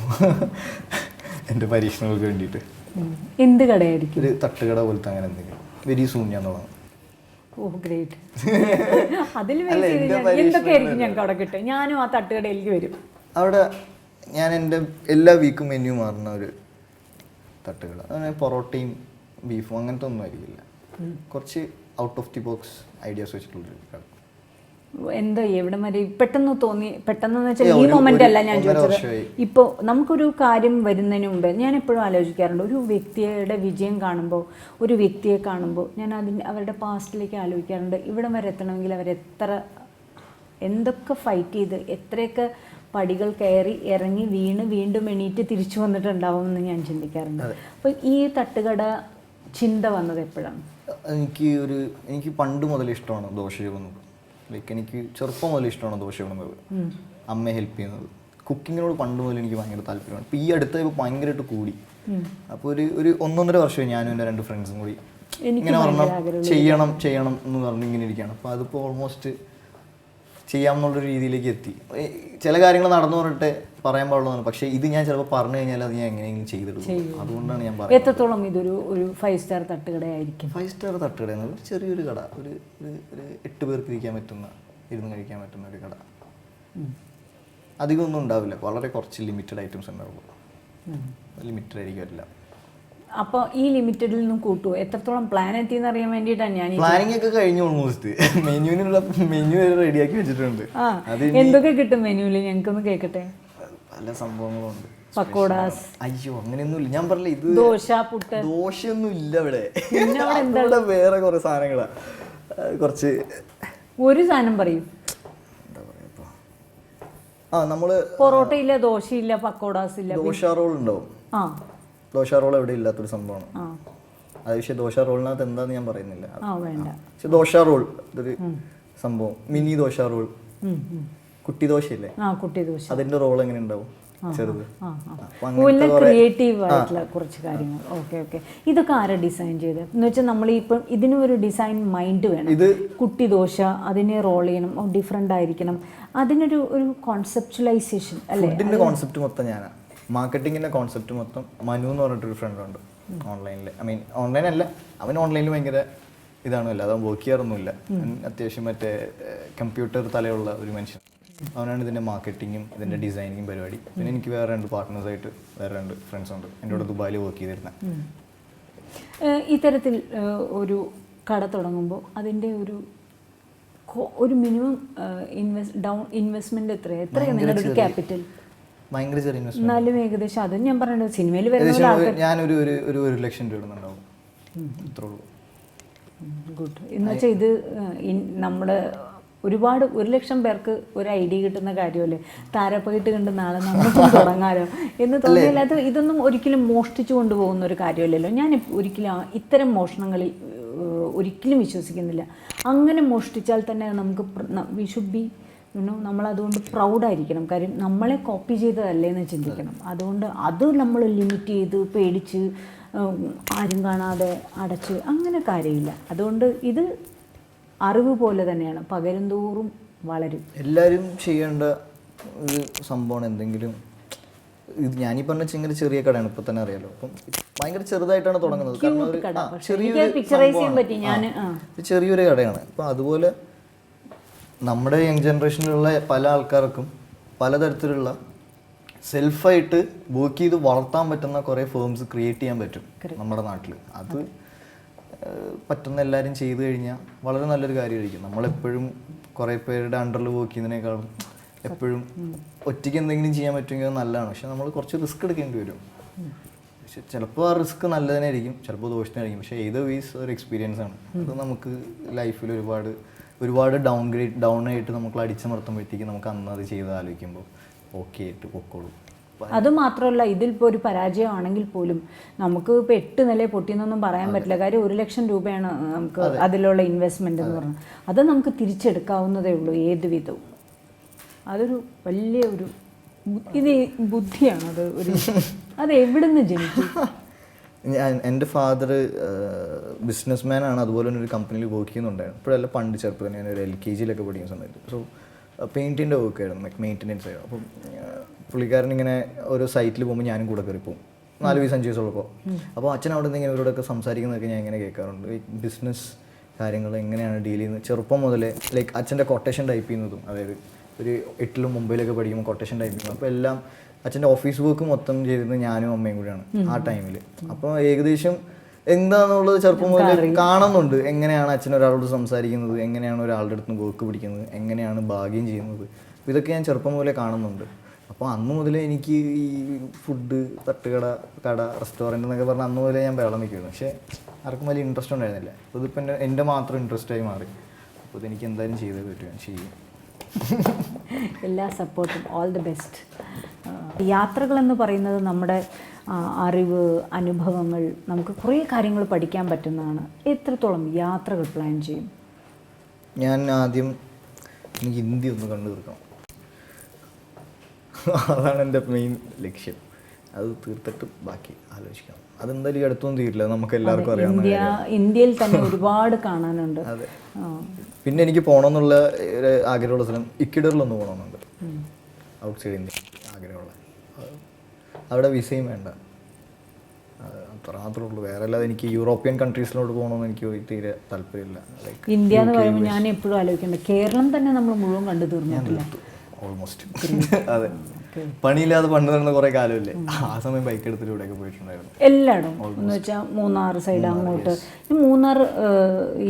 എൻ്റെ പരീക്ഷണങ്ങൾക്ക് വേണ്ടിയിട്ട്. എന്ത് കടയായിരിക്കും? ഒരു തട്ടുകട പോലത്തെ അങ്ങനെ എന്തെങ്കിലും വെരി സൂൺ ഞാൻ തുടങ്ങും. ഓ ഗ്രേറ്റ്. അതിൽ എന്തൊക്കെയായിരിക്കും ഞങ്ങൾക്ക് അവിടെ കിട്ടുക? ഞാനും ആ തട്ടുകടയിലേക്ക് വരും. അവിടെ ഞാൻ എൻ്റെ എല്ലാ വീക്കും മെനു മാറുന്ന ഒരു തട്ടുകട. അങ്ങനെ പൊറോട്ടയും ബീഫും അങ്ങനത്തെ ഒന്നും ആയിരിക്കില്ല. കുറച്ച് out of the box ideas വെച്ചിട്ടുള്ളൊരു കട. എന്തോ എവിടെ വരെ പെട്ടെന്ന് വെച്ചാൽ ഈ മൊമെന്റ് അല്ല ഞാൻ ചോദിച്ചത്. ഇപ്പോൾ നമുക്കൊരു കാര്യം വരുന്നതിന് മുമ്പ് ഞാൻ എപ്പോഴും ആലോചിക്കാറുണ്ട്, ഒരു വ്യക്തിയുടെ വിജയം കാണുമ്പോൾ, ഒരു വ്യക്തിയെ കാണുമ്പോൾ ഞാൻ അവരുടെ പാസ്റ്റിലേക്ക് ആലോചിക്കാറുണ്ട്. ഇവിടം വരെ എത്തണമെങ്കിൽ എന്തൊക്കെ ഫൈറ്റ് ചെയ്ത് എത്രയൊക്കെ പടികൾ കയറി ഇറങ്ങി വീണ്ടും എണീറ്റ് തിരിച്ചു വന്നിട്ടുണ്ടാവുമെന്ന് ഞാൻ ചിന്തിക്കാറുണ്ട്. അപ്പോൾ ഈ തട്ടുകട ചിന്ത വന്നത് എപ്പോഴാണ്? എനിക്ക് പണ്ട് മുതൽ ഇഷ്ടമാണ് ദോശ ചുടുന്നത്. ലൈക്ക് എനിക്ക് ചെറുപ്പം മുതൽ ഇഷ്ടമാണ് ദോശ ചുടുന്നത്, അമ്മയെ ഹെൽപ്പ് ചെയ്യുന്നത്. കുക്കിങ്ങിനോട് പണ്ട് മുതൽ എനിക്ക് ഭയങ്കര താല്പര്യമാണ്. ഇപ്പോൾ ഈ അടുത്ത ഭയങ്കരമായിട്ട് കൂടി. അപ്പോൾ ഒരു 1.5 വർഷമായി ഞാനും എൻ്റെ 2 ഫ്രണ്ട്സും കൂടി ഇങ്ങനെ ചെയ്യണം എന്ന് പറഞ്ഞ് ഇങ്ങനെ ഇരിക്കുകയാണ്. അപ്പോൾ അതിപ്പോൾ ഓൾമോസ്റ്റ് ചെയ്യാമെന്നുള്ളൊരു രീതിയിലേക്ക് എത്തി. ചില കാര്യങ്ങൾ നടന്നു പറഞ്ഞിട്ട് പറയാൻ പാടുള്ളതാണ്, പക്ഷേ ഇത് ഞാൻ ചിലപ്പോൾ പറഞ്ഞു കഴിഞ്ഞാൽ അത് ഞാൻ എങ്ങനെയെങ്കിലും ചെയ്തെടുക്കും. അതുകൊണ്ടാണ് ഞാൻ പറയുന്നത്. എത്രത്തോളം ഇതൊരു 5 സ്റ്റാർ തട്ടുകടയായിരിക്കും? 5 സ്റ്റാർ തട്ടുകട എന്നത് ചെറിയൊരു കട, ഒരു 8 പേർക്ക് ഇരുന്ന് കഴിക്കാൻ പറ്റുന്ന ഒരു കട. അധികമൊന്നും ഉണ്ടാവില്ല, വളരെ കുറച്ച് ലിമിറ്റഡ് ഐറ്റംസ് ഉണ്ടാവുള്ളൂ. ലിമിറ്റഡ് ആയിരിക്കും എല്ലാം. അപ്പോൾ ഈ ലിമിറ്റഡിൽ നിന്നും കൂട്ടുമോ? എത്രത്തോളം പ്ലാൻ എത്തിയെന്ന് അറിയാൻ വേണ്ടിയിട്ടാണ് ഞാൻ. പ്ലാനിങ് ഒക്കെ കഴിഞ്ഞു ഓൾമോസ്റ്റ്. മെനു റെഡിയാക്കി വെച്ചിട്ടുണ്ട്. എന്തൊക്കെ കിട്ടും മെനുവിൽ? ഞങ്ങൾക്കൊന്ന് കേൾക്കട്ടെ. പല സംഭവങ്ങളുണ്ട്. പക്കോടാസ്. അയ്യോ അങ്ങനെയൊന്നുമില്ല, ഞാൻ പറഞ്ഞില്ല ഇത് ദോശ, പുട്ട്. ദോശയൊന്നും ഇല്ല ഇവിടെ. ഇവിടെ വേറെ കുറെ സാധനങ്ങളാ. കുറച്ച് ഒരു സാധനം പറയും. എന്താ പറയാ ഇപ്പൊ, നമ്മള് പൊറോട്ടയില്ല, ദോശയില്ല, പക്കോടാസ് ഇല്ല. ദോശ റോൾ ഉണ്ടാവും. ദോശ റോൾ എവിടെ ഇല്ലാത്തൊരു സംഭവമാണ് അത്. പക്ഷേ ദോശ റോളിനകത്ത് എന്താന്ന് ഞാൻ പറയുന്നില്ല. പക്ഷെ ദോശ റോൾ ഇതൊരു സംഭവം. മിനി ദോശ റോൾ, കുട്ടി ദോശയില്ലേ, കുട്ടി ദോശ, അതിന്റെ റോൾ എങ്ങനെ ഉണ്ടാവും, ചെറുത്. ക്രിയേറ്റീവ് ആയിട്ടുള്ള കുറച്ച് കാര്യങ്ങൾ. Okay okay. ഇതൊക്കെ ആരാ ഡിസൈൻ ചെയ്ത് എന്ന് വെച്ചാൽ നമ്മൾ ഇപ്പം ഇതിനും ഒരു ഡിസൈൻ മൈൻഡ് വേണം. ഇത് കുട്ടി ദോശ, അതിനെ റോൾ ചെയ്യണം, ഡിഫറെൻ്റ് ആയിരിക്കണം, അതിനൊരു കോൺസെപ്ച്വലൈസേഷൻ അല്ലേ? ഫുഡിന്റെ കോൺസെപ്റ്റ് മൊത്തം ഞാനാണ്. മാർക്കറ്റിങ്ങിന്റെ കോൺസെപ്റ്റ് മൊത്തം മനു എന്ന് പറഞ്ഞിട്ടൊരു ഫ്രണ്ട് ഉണ്ട് ഓൺലൈനിൽ. ഐ മീൻ ഓൺലൈൻ അല്ല, അവൻ ഓൺലൈനിൽ ഭയങ്കര ഇതാണല്ലോ, അത് വർക്ക് ചെയ്യാറൊന്നുമില്ല. അത്യാവശ്യം മറ്റേ കമ്പ്യൂട്ടർ തലയുള്ള ഒരു മനുഷ്യൻ. അവനാണ് ഇതിൻ്റെ മാർക്കറ്റിങ്ങും ഇതിൻ്റെ ഡിസൈനിങ്ങും പരിപാടി. പിന്നെ എനിക്ക് വേറെ 2 പാർട്ട്നേഴ്സായിട്ട് വേറെ 2 ഫ്രണ്ട്സ് ഉണ്ട് എൻ്റെ കൂടെ ദുബായിൽ വർക്ക് ചെയ്തിരുന്നത്. ഇത്തരത്തിൽ ഒരു കട തുടങ്ങുമ്പോൾ അതിൻ്റെ ഒരു മിനിമം ഇൻവെസ്റ്റ്മെന്റ് എത്രയാണ് നിങ്ങളുടെ ഒരു ക്യാപിറ്റൽ? ഭയങ്കര ചെറിയ ഇൻവെസ്റ്റ്മെന്റ്. എന്നാലും ഏകദേശം അത് ഞാൻ പറയുന്നത് സിനിമയിൽ വരുന്ന ഞാനൊരു 1 ലക്ഷം രൂപ ഇടുന്നുണ്ടാവും, അത്രേ ഉള്ളൂ. ഗുഡ്. എന്ന് വെച്ചാൽ ഇത് നമ്മുടെ ഒരുപാട് 1 ലക്ഷം പേർക്ക് ഒരു ഐഡിയ കിട്ടുന്ന കാര്യമല്ലേ? താരപ്പകിട്ട് കണ്ട് നാളെ നമുക്ക് തുടങ്ങാലോ എന്ന് തോന്നിയാൽ അത് ഇതൊന്നും ഒരിക്കലും മോഷ്ടിച്ചു കൊണ്ടുപോകുന്ന ഒരു കാര്യമല്ലല്ലോ. ഞാൻ ഒരിക്കലും ഇത്തരം മോഷണങ്ങളിൽ ഒരിക്കലും വിശ്വസിക്കുന്നില്ല. അങ്ങനെ മോഷ്ടിച്ചാൽ തന്നെ നമുക്ക് വി ഷുഡ് ബി നമ്മളതുകൊണ്ട് പ്രൗഡായിരിക്കണം. കാര്യം നമ്മളെ കോപ്പി ചെയ്തതല്ലേന്ന് ചിന്തിക്കണം. അതുകൊണ്ട് അത് നമ്മൾ ലിമിറ്റ് ചെയ്ത് പേടിച്ച് ആരും കാണാതെ അടച്ച് അങ്ങനെ കാര്യമില്ല. അതുകൊണ്ട് ഇത് അറിവ് പോലെ തന്നെയാണ്, പകരും തോറും വളരും. എല്ലാവരും ചെയ്യേണ്ട ഒരു സംഭവമാണ് എന്തെങ്കിലും. ഇത് ഞാനീ പറഞ്ഞ ചിങ്ങര ചെറിയ കടയാണ്, ഇപ്പൊ തന്നെ അറിയാലോ. അപ്പം ഭയങ്കര ചെറുതായിട്ടാണ് തുടങ്ങുന്നത്. ചെറിയൊരു കടയാണ്. അപ്പം അതുപോലെ നമ്മുടെ യങ് ജനറേഷനിലുള്ള പല ആൾക്കാർക്കും പലതരത്തിലുള്ള സെൽഫായിട്ട് വർക്ക് ചെയ്ത് വളർത്താൻ പറ്റുന്ന കുറേ ഫേംസ് ക്രിയേറ്റ് ചെയ്യാൻ പറ്റും നമ്മുടെ നാട്ടിൽ. അത് പറ്റുന്ന എല്ലാവരും ചെയ്തു കഴിഞ്ഞാൽ വളരെ നല്ലൊരു കാര്യമായിരിക്കും. നമ്മളെപ്പോഴും കുറേ പേരുടെ അണ്ടറിൽ വർക്ക് ചെയ്യുന്നതിനേക്കാളും എപ്പോഴും ഒറ്റയ്ക്ക് എന്തെങ്കിലും ചെയ്യാൻ പറ്റുമെങ്കിൽ നല്ലതാണ്. പക്ഷെ നമ്മൾ കുറച്ച് റിസ്ക് എടുക്കേണ്ടി വരും. പക്ഷെ ചിലപ്പോൾ ആ റിസ്ക് നല്ലതിനായിരിക്കും, ചിലപ്പോൾ ദോഷത്തിനായിരിക്കും. പക്ഷേ ഏത് വേസ് ഒരു എക്സ്പീരിയൻസ് ആണ്. അത് നമുക്ക് ലൈഫിൽ ഒരുപാട് ഡൗൺ ആയിട്ട് നമുക്ക് അടിച്ചമർത്തുമ്പോഴത്തേക്കും നമുക്ക് അന്ന് അത് ചെയ്ത് ആലോചിക്കുമ്പോൾ ഓക്കെ ആയിട്ട് പൊക്കോളൂ. അത് മാത്രമല്ല, ഇതിലിപ്പോൾ ഒരു പരാജയമാണെങ്കിൽ പോലും നമുക്ക് ഇപ്പോൾ 8 നില പൊട്ടിയെന്നൊന്നും പറയാൻ പറ്റില്ല. കാര്യം 1 ലക്ഷം രൂപയാണ് നമുക്ക് അതിലുള്ള ഇൻവെസ്റ്റ്മെൻ്റ് എന്ന് പറഞ്ഞാൽ. അത് നമുക്ക് തിരിച്ചെടുക്കാവുന്നതേ ഉള്ളൂ ഏത് വിധവും. അതൊരു വലിയ ഒരു ബുദ്ധിയാണ്. അത് എവിടെ നിന്ന് ജനിച്ചു? എൻ്റെ ഫാദർ ബിസിനസ് ആണ്. അതുപോലെ തന്നെ ഒരു കമ്പനിയിൽ വർക്ക് ചെയ്യുന്നുണ്ടായിരുന്നു. ഇപ്പോഴല്ല, പണ്ട് ചെറുപ്പം ഞാൻ ഒരു LKG പഠിക്കുന്ന സമയത്ത്. സോ പെയിൻറ്റിൻ്റെ വർക്കായിരുന്നു, മെയിൻ്റെനൻസ് ആയിരുന്നു. അപ്പം പുള്ളിക്കാരൻ ഇങ്ങനെ ഓരോ സൈറ്റിൽ പോകുമ്പോൾ ഞാനും കൂടെ കയറി പോകും, 4-5 ദിവസമുള്ളപ്പോൾ. അപ്പോൾ അച്ഛൻ അവിടെ നിന്ന് ഇങ്ങനെ ഇവരോടൊക്കെ സംസാരിക്കുന്നതൊക്കെ ഞാൻ ഇങ്ങനെ കേൾക്കാറുണ്ട്. ബിസിനസ് കാര്യങ്ങൾ എങ്ങനെയാണ് ഡീൽ ചെയ്യുന്നത്. ചെറുപ്പം മുതലേ ലൈക്ക് അച്ഛൻ്റെ കൊട്ടേഷൻ ടൈപ്പ് ചെയ്യുന്നതും, അതായത് ഒരു 8ലും മുംബൈയിലൊക്കെ പഠിക്കുമ്പോൾ കൊട്ടേഷൻ ടൈപ്പ് ചെയ്യുന്നത്. അപ്പോൾ എല്ലാം അച്ഛൻ്റെ ഓഫീസ് വർക്ക് മൊത്തം ചെയ്തിരുന്നത് ഞാനും അമ്മയും കൂടിയാണ് ആ ടൈമിൽ. അപ്പോൾ ഏകദേശം എന്താണെന്നുള്ളത് ചെറുപ്പം മുതൽ കാണുന്നുണ്ട്. എങ്ങനെയാണ് അച്ഛൻ ഒരാളോട് സംസാരിക്കുന്നത്, എങ്ങനെയാണ് ഒരാളുടെ അടുത്ത് വർക്ക് പിടിക്കുന്നത്, എങ്ങനെയാണ് ഭാഗ്യം ചെയ്യുന്നത്. അപ്പോൾ ഇതൊക്കെ ഞാൻ ചെറുപ്പം മുതലേ കാണുന്നുണ്ട്. അപ്പോൾ അന്ന് മുതലേ എനിക്ക് ഈ ഫുഡ്, കട, റെസ്റ്റോറൻറ്റ് എന്നൊക്കെ പറഞ്ഞാൽ അന്ന് മുതലേ ഞാൻ ബഹളം വയ്ക്കുമായിരുന്നു. പക്ഷേ ആർക്കും വലിയ ഇൻട്രസ്റ്റ് ഉണ്ടായിരുന്നില്ല. അപ്പോൾ ഇതിപ്പോൾ എൻ്റെ മാത്രം ഇൻട്രസ്റ്റായി മാറി. അപ്പോൾ ഇതെനിക്ക് എന്തായാലും ചെയ്തേ പറ്റും, ചെയ്യും. എല്ലാ സപ്പോർട്ടും, ഓൾ ദി ബെസ്റ്റ്. യാത്രകളെന്ന് പറയുന്നത് നമ്മുടെ അറിവ്, അനുഭവങ്ങൾ, നമുക്ക് കുറേ കാര്യങ്ങൾ പഠിക്കാൻ പറ്റുന്നതാണ്. എത്രത്തോളം യാത്രകൾ പ്ലാൻ ചെയ്യും? ഞാൻ ആദ്യം എനിക്ക് ഹിന്ദി ഒന്ന് കണ്ടു തീർക്കണം. അതാണ് എൻ്റെ മെയിൻ ലക്ഷ്യം. അത് തീർത്തിട്ട് ബാക്കി ആലോചിക്കണം. അതെന്തായാലും ഈ അടുത്തൊന്നും തീരില്ല, നമുക്ക് എല്ലാവർക്കും അറിയാവുന്ന. ഇന്ത്യയിൽ തന്നെ ഒരുപാട് കാണാനുണ്ട്. അതെ. പിന്നെ എനിക്ക് പോകണമെന്നുള്ള ആഗ്രഹമുള്ള സ്ഥലം ഇക്വഡോറിലൊന്ന് പോകണമെന്നുണ്ട്, ഔട്ട്സൈഡ് ഇന്ത്യ ആഗ്രഹമുള്ള. അവിടെ വിസയും വേണ്ട, അത്ര മാത്രമേ ഉള്ളൂ. വേറെ അല്ലാതെ എനിക്ക് യൂറോപ്യൻ കൺട്രീസിലോട്ട് പോകണമെന്ന് എനിക്ക് തീരെ താല്പര്യമില്ല. ഇന്ത്യ എന്ന് പറയുമ്പോൾ ഞാൻ എപ്പോഴും ആലോചിക്കേണ്ടത് കേരളം തന്നെ നമ്മൾ മുഴുവൻ കണ്ടു തീർന്നിട്ടില്ല ഓൾമോസ്റ്റ്. അതെ, പണിയില്ലാതെ പണ്ട് നടന്ന കുറേ കാലമില്ലേ, ആ സമയം ബൈക്ക് എടുത്തിട്ട് ഇവിടെയൊക്കെ പോയിട്ടുണ്ടായിരുന്നു എല്ലായിടും. എന്ന് വെച്ചാൽ മൂന്നാർ സൈഡ് അങ്ങോട്ട്. മൂന്നാർ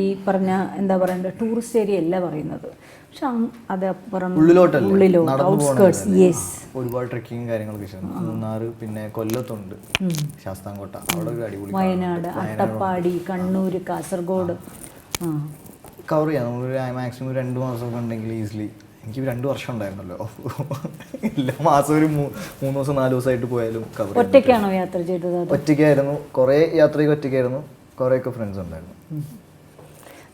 ഈ പറഞ്ഞ എന്താ പറയണ്ടത് ടൂറിസ്റ്റ് ഏരിയ അല്ല പറയുന്നത്, പക്ഷെ അത് അപ്പുറം ഉള്ളിലോട്ടല്ലേ? ഉള്ളിലോട്ട് നടന്നു ഔട്ട്സ്കേർട്സ്. പോകണതല്ലേ? യെസ്. ഒരുപാട് ട്രെക്കിങ് കാര്യങ്ങളൊക്കെ ഇഷ്ടമാണ്. മൂന്നാറ്, പിന്നെ കൊല്ലത്തുണ്ട് ശാസ്താംകോട്ട, അവിടെ ഒരു അടിപൊളി വയനാട്, അട്ടപ്പാടി, കണ്ണൂർ, കാസർഗോഡ്. കവർ ചെയ്യാം. നമ്മളൊരു മാക്സിമം 2 മാസമൊക്കെ ഉണ്ടെങ്കിൽ ഈസിലി. എനിക്ക് 2 വർഷം ഉണ്ടായിരുന്നല്ലോ. എല്ലാ മാസം ഒരു 3 ദിവസം 4 ദിവസമായിട്ട് പോയാലും കവർ ചെയ്യാം. ഒറ്റയ്ക്കാണോ യാത്ര ചെയ്തത്? ഒറ്റയ്ക്കായിരുന്നു. കുറേ യാത്രയൊക്കെ ഒറ്റയ്ക്കായിരുന്നു, കുറേയൊക്കെ ഫ്രണ്ട്സ് ഉണ്ടായിരുന്നു.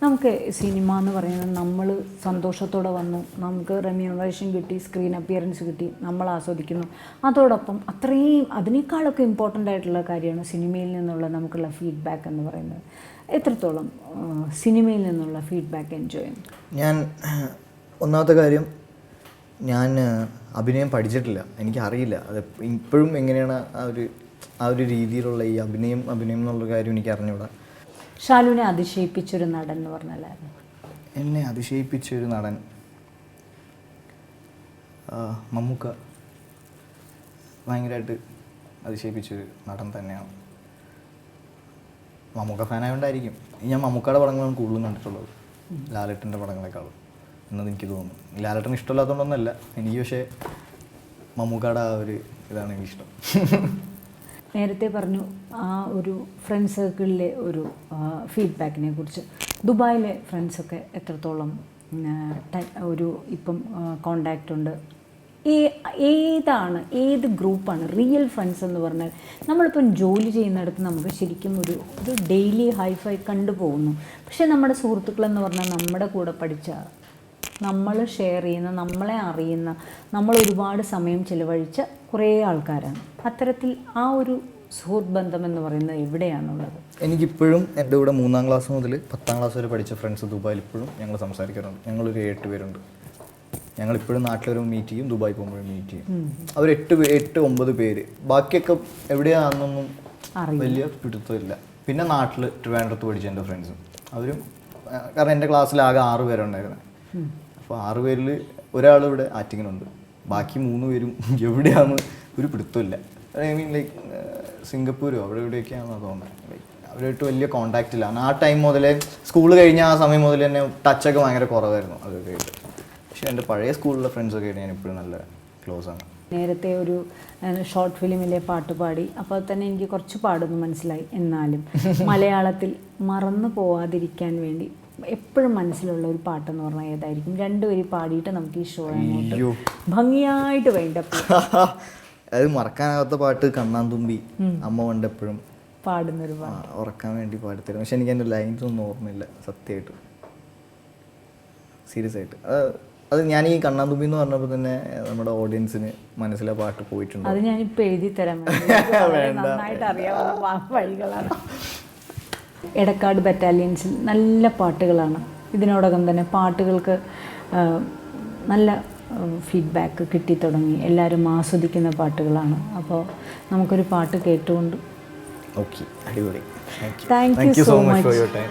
നമുക്ക് സിനിമ എന്ന് പറയുന്നത് നമ്മൾ സന്തോഷത്തോടെ വന്നു, നമുക്ക് റെമ്യൂണറേഷൻ കിട്ടി, സ്ക്രീൻ അപ്പിയറൻസ് കിട്ടി, നമ്മൾ ആസ്വദിക്കുന്നു. അതോടൊപ്പം അത്രയും അതിനേക്കാളൊക്കെ ഇമ്പോർട്ടൻ്റ് ആയിട്ടുള്ള കാര്യമാണ് സിനിമയിൽ നിന്നുള്ള നമുക്കുള്ള ഫീഡ്ബാക്ക് എന്ന് പറയുന്നത്. എത്രത്തോളം സിനിമയിൽ നിന്നുള്ള ഫീഡ്ബാക്ക് എൻജോയ് ചെയ്യുന്നു? ഞാൻ ഒന്നാമത്തെ കാര്യം, ഞാൻ അഭിനയം പഠിച്ചിട്ടില്ല, എനിക്കറിയില്ല അത് ഇപ്പോഴും എങ്ങനെയാണ് ആ ഒരു രീതിയിലുള്ള ഈ അഭിനയം എന്നുള്ള കാര്യം എനിക്ക് അറിഞ്ഞൂടാ. ഷാലുവിനെ അതിശയിപ്പിച്ചൊരു നടൻ എന്ന് പറഞ്ഞാലായിരുന്നു? എന്നെ അതിശയിപ്പിച്ചൊരു നടൻ മമ്മൂക്ക. ഭയങ്കരമായിട്ട് അതിശയിപ്പിച്ചൊരു നടൻ തന്നെയാണ്. മമ്മൂക്ക ഫാനായതുകൊണ്ടായിരിക്കും. ഞാൻ മമ്മൂക്കയുടെ പടങ്ങളാണ് കൂടുതലും കണ്ടിട്ടുള്ളത്, ലാലേട്ടൻ്റെ പടങ്ങളെക്കാളും എന്നത് എനിക്ക് തോന്നുന്നു. ലാലേട്ടൻ ഇഷ്ടമില്ലാത്തതുകൊണ്ടൊന്നുമല്ല എനിക്ക്, പക്ഷേ മമ്മൂക്കയുടെ ആ ഒരു ഇതാണ് എനിക്കിഷ്ടം. നേരത്തെ പറഞ്ഞു ആ ഒരു ഫ്രണ്ട് സർക്കിളിലെ ഒരു ഫീഡ്ബാക്കിനെ കുറിച്ച്. ദുബായിലെ ഫ്രണ്ട്സൊക്കെ എത്രത്തോളം ഒരു ഇപ്പം കോണ്ടാക്റ്റ് ഉണ്ട്? ഏത് ഗ്രൂപ്പാണ് റിയൽ ഫ്രണ്ട്സ് എന്ന് പറഞ്ഞാൽ? നമ്മളിപ്പം ജോലി ചെയ്യുന്നിടത്ത് നമുക്ക് ശരിക്കും ഒരു ഡെയിലി ഹൈഫൈ കണ്ടുപോകുന്നു. പക്ഷേ നമ്മുടെ സുഹൃത്തുക്കളെന്ന് പറഞ്ഞാൽ നമ്മുടെ കൂടെ പഠിച്ച, നമ്മൾ ഷെയർ ചെയ്യുന്ന, നമ്മളെ അറിയുന്ന, നമ്മൾ ഒരുപാട് സമയം ചിലവഴിച്ച കുറേ ആൾക്കാരാണ്. അത്തരത്തിൽ ആ ഒരു സുഹൃത്ത് ബന്ധം എന്ന് പറയുന്നത് എവിടെയാണുള്ളത്? എനിക്കിപ്പോഴും എൻ്റെ കൂടെ 3ാം ക്ലാസ് മുതൽ 10ാം ക്ലാസ് വരെ പഠിച്ച ഫ്രണ്ട്സ് ദുബായിൽ ഇപ്പോഴും ഞങ്ങൾ സംസാരിക്കാറുണ്ട്. ഞങ്ങളൊരു 8 പേരുണ്ട്. ഞങ്ങളിപ്പോഴും നാട്ടിൽ വരുമ്പോൾ മീറ്റ് ചെയ്യും, ദുബായി പോകുമ്പോഴും മീറ്റ് ചെയ്യും. അവർ 8-9 പേര്. ബാക്കിയൊക്കെ എവിടെയാണെന്നൊന്നും വലിയ പിടുത്തമില്ല. പിന്നെ നാട്ടിൽ ട്രിവാൻഡ്രത്ത് പഠിച്ച എൻ്റെ ഫ്രണ്ട്സും അവരും, കാരണം എൻ്റെ ക്ലാസ്സിൽ ആകെ 6 പേരുണ്ടായിരുന്നു. അപ്പോൾ 6 പേരിൽ ഒരാൾ ഇവിടെ ആറ്റിങ്ങിനുണ്ട്, ബാക്കി 3 പേരും എവിടെയാണെന്ന് ഒരു പിടുത്തമില്ല. ഐ മീൻ ലൈക്ക് സിംഗപ്പൂരോ അവിടെ എവിടെയൊക്കെയാണെന്ന് തോന്നുന്നത്. ലൈക്ക് അവരായിട്ട് വലിയ കോണ്ടാക്റ്റ് ഇല്ല. ആ ടൈം മുതലേ, സ്കൂൾ കഴിഞ്ഞ ആ സമയം മുതൽ തന്നെ ടച്ചൊക്കെ ഭയങ്കര കുറവായിരുന്നു അതൊക്കെ ആയിട്ട്. പക്ഷേ എൻ്റെ പഴയ സ്കൂളിലെ ഫ്രണ്ട്സൊക്കെ ആയിട്ട് ഞാൻ ഇപ്പോഴും നല്ല ക്ലോസ് ആണ്. നേരത്തെ ഒരു ഷോർട്ട് ഫിലിമിലെ പാട്ട് പാടി, അപ്പോൾ തന്നെ എനിക്ക് കുറച്ച് പാടൊന്നും മനസ്സിലായി. എന്നാലും മലയാളത്തിൽ മറന്നു പോവാതിരിക്കാൻ വേണ്ടി എപ്പോഴും മനസ്സിലുള്ള ഒരു പാട്ടെന്ന് പറഞ്ഞാൽ ഏതായിരിക്കും? 2 വരി പാടിയിട്ട് നമുക്ക് ഈ ഷോ ഭംഗിയായിട്ട് വേണ്ടപ്പോൾ. അത് മറക്കാനാകാത്ത പാട്ട് കണ്ണാന്തുമ്പി, അമ്മ പണ്ടെപ്പോഴും പാടുന്നൊരു പാട്ട്, ഉറക്കാൻ വേണ്ടി പാടിത്തരും. പക്ഷെ എനിക്ക് എൻ്റെ ലൈൻസ് ഒന്നും ഓർമ്മയില്ല സത്യമായിട്ട്, സീരിയസ് ആയിട്ട്. അത് ഞാൻ ഈ കണ്ണാന്തുമ്പി എന്ന് പറഞ്ഞപ്പോൾ തന്നെ നമ്മുടെ ഓഡിയൻസിന് മനസ്സിലെ പാട്ട് പോയിട്ടുണ്ട്. അത് ഞാനിപ്പോൾ എഴുതി തരാൻ നന്നായിട്ട് അറിയാവുന്ന വഴികളാണ്. എടക്കാട് ബറ്റാലിയൻസിൽ നല്ല പാട്ടുകളാണ്. ഇതിനോടകം തന്നെ പാട്ടുകൾക്ക് നല്ല ഫീഡ്ബാക്ക് കിട്ടിത്തുടങ്ങി, എല്ലാവരും ആസ്വദിക്കുന്ന പാട്ടുകളാണ്. അപ്പോൾ നമുക്കൊരു പാട്ട് കേട്ടുകൊണ്ട്. ഓക്കെ, അടിപൊളി. Thank you so much for your time.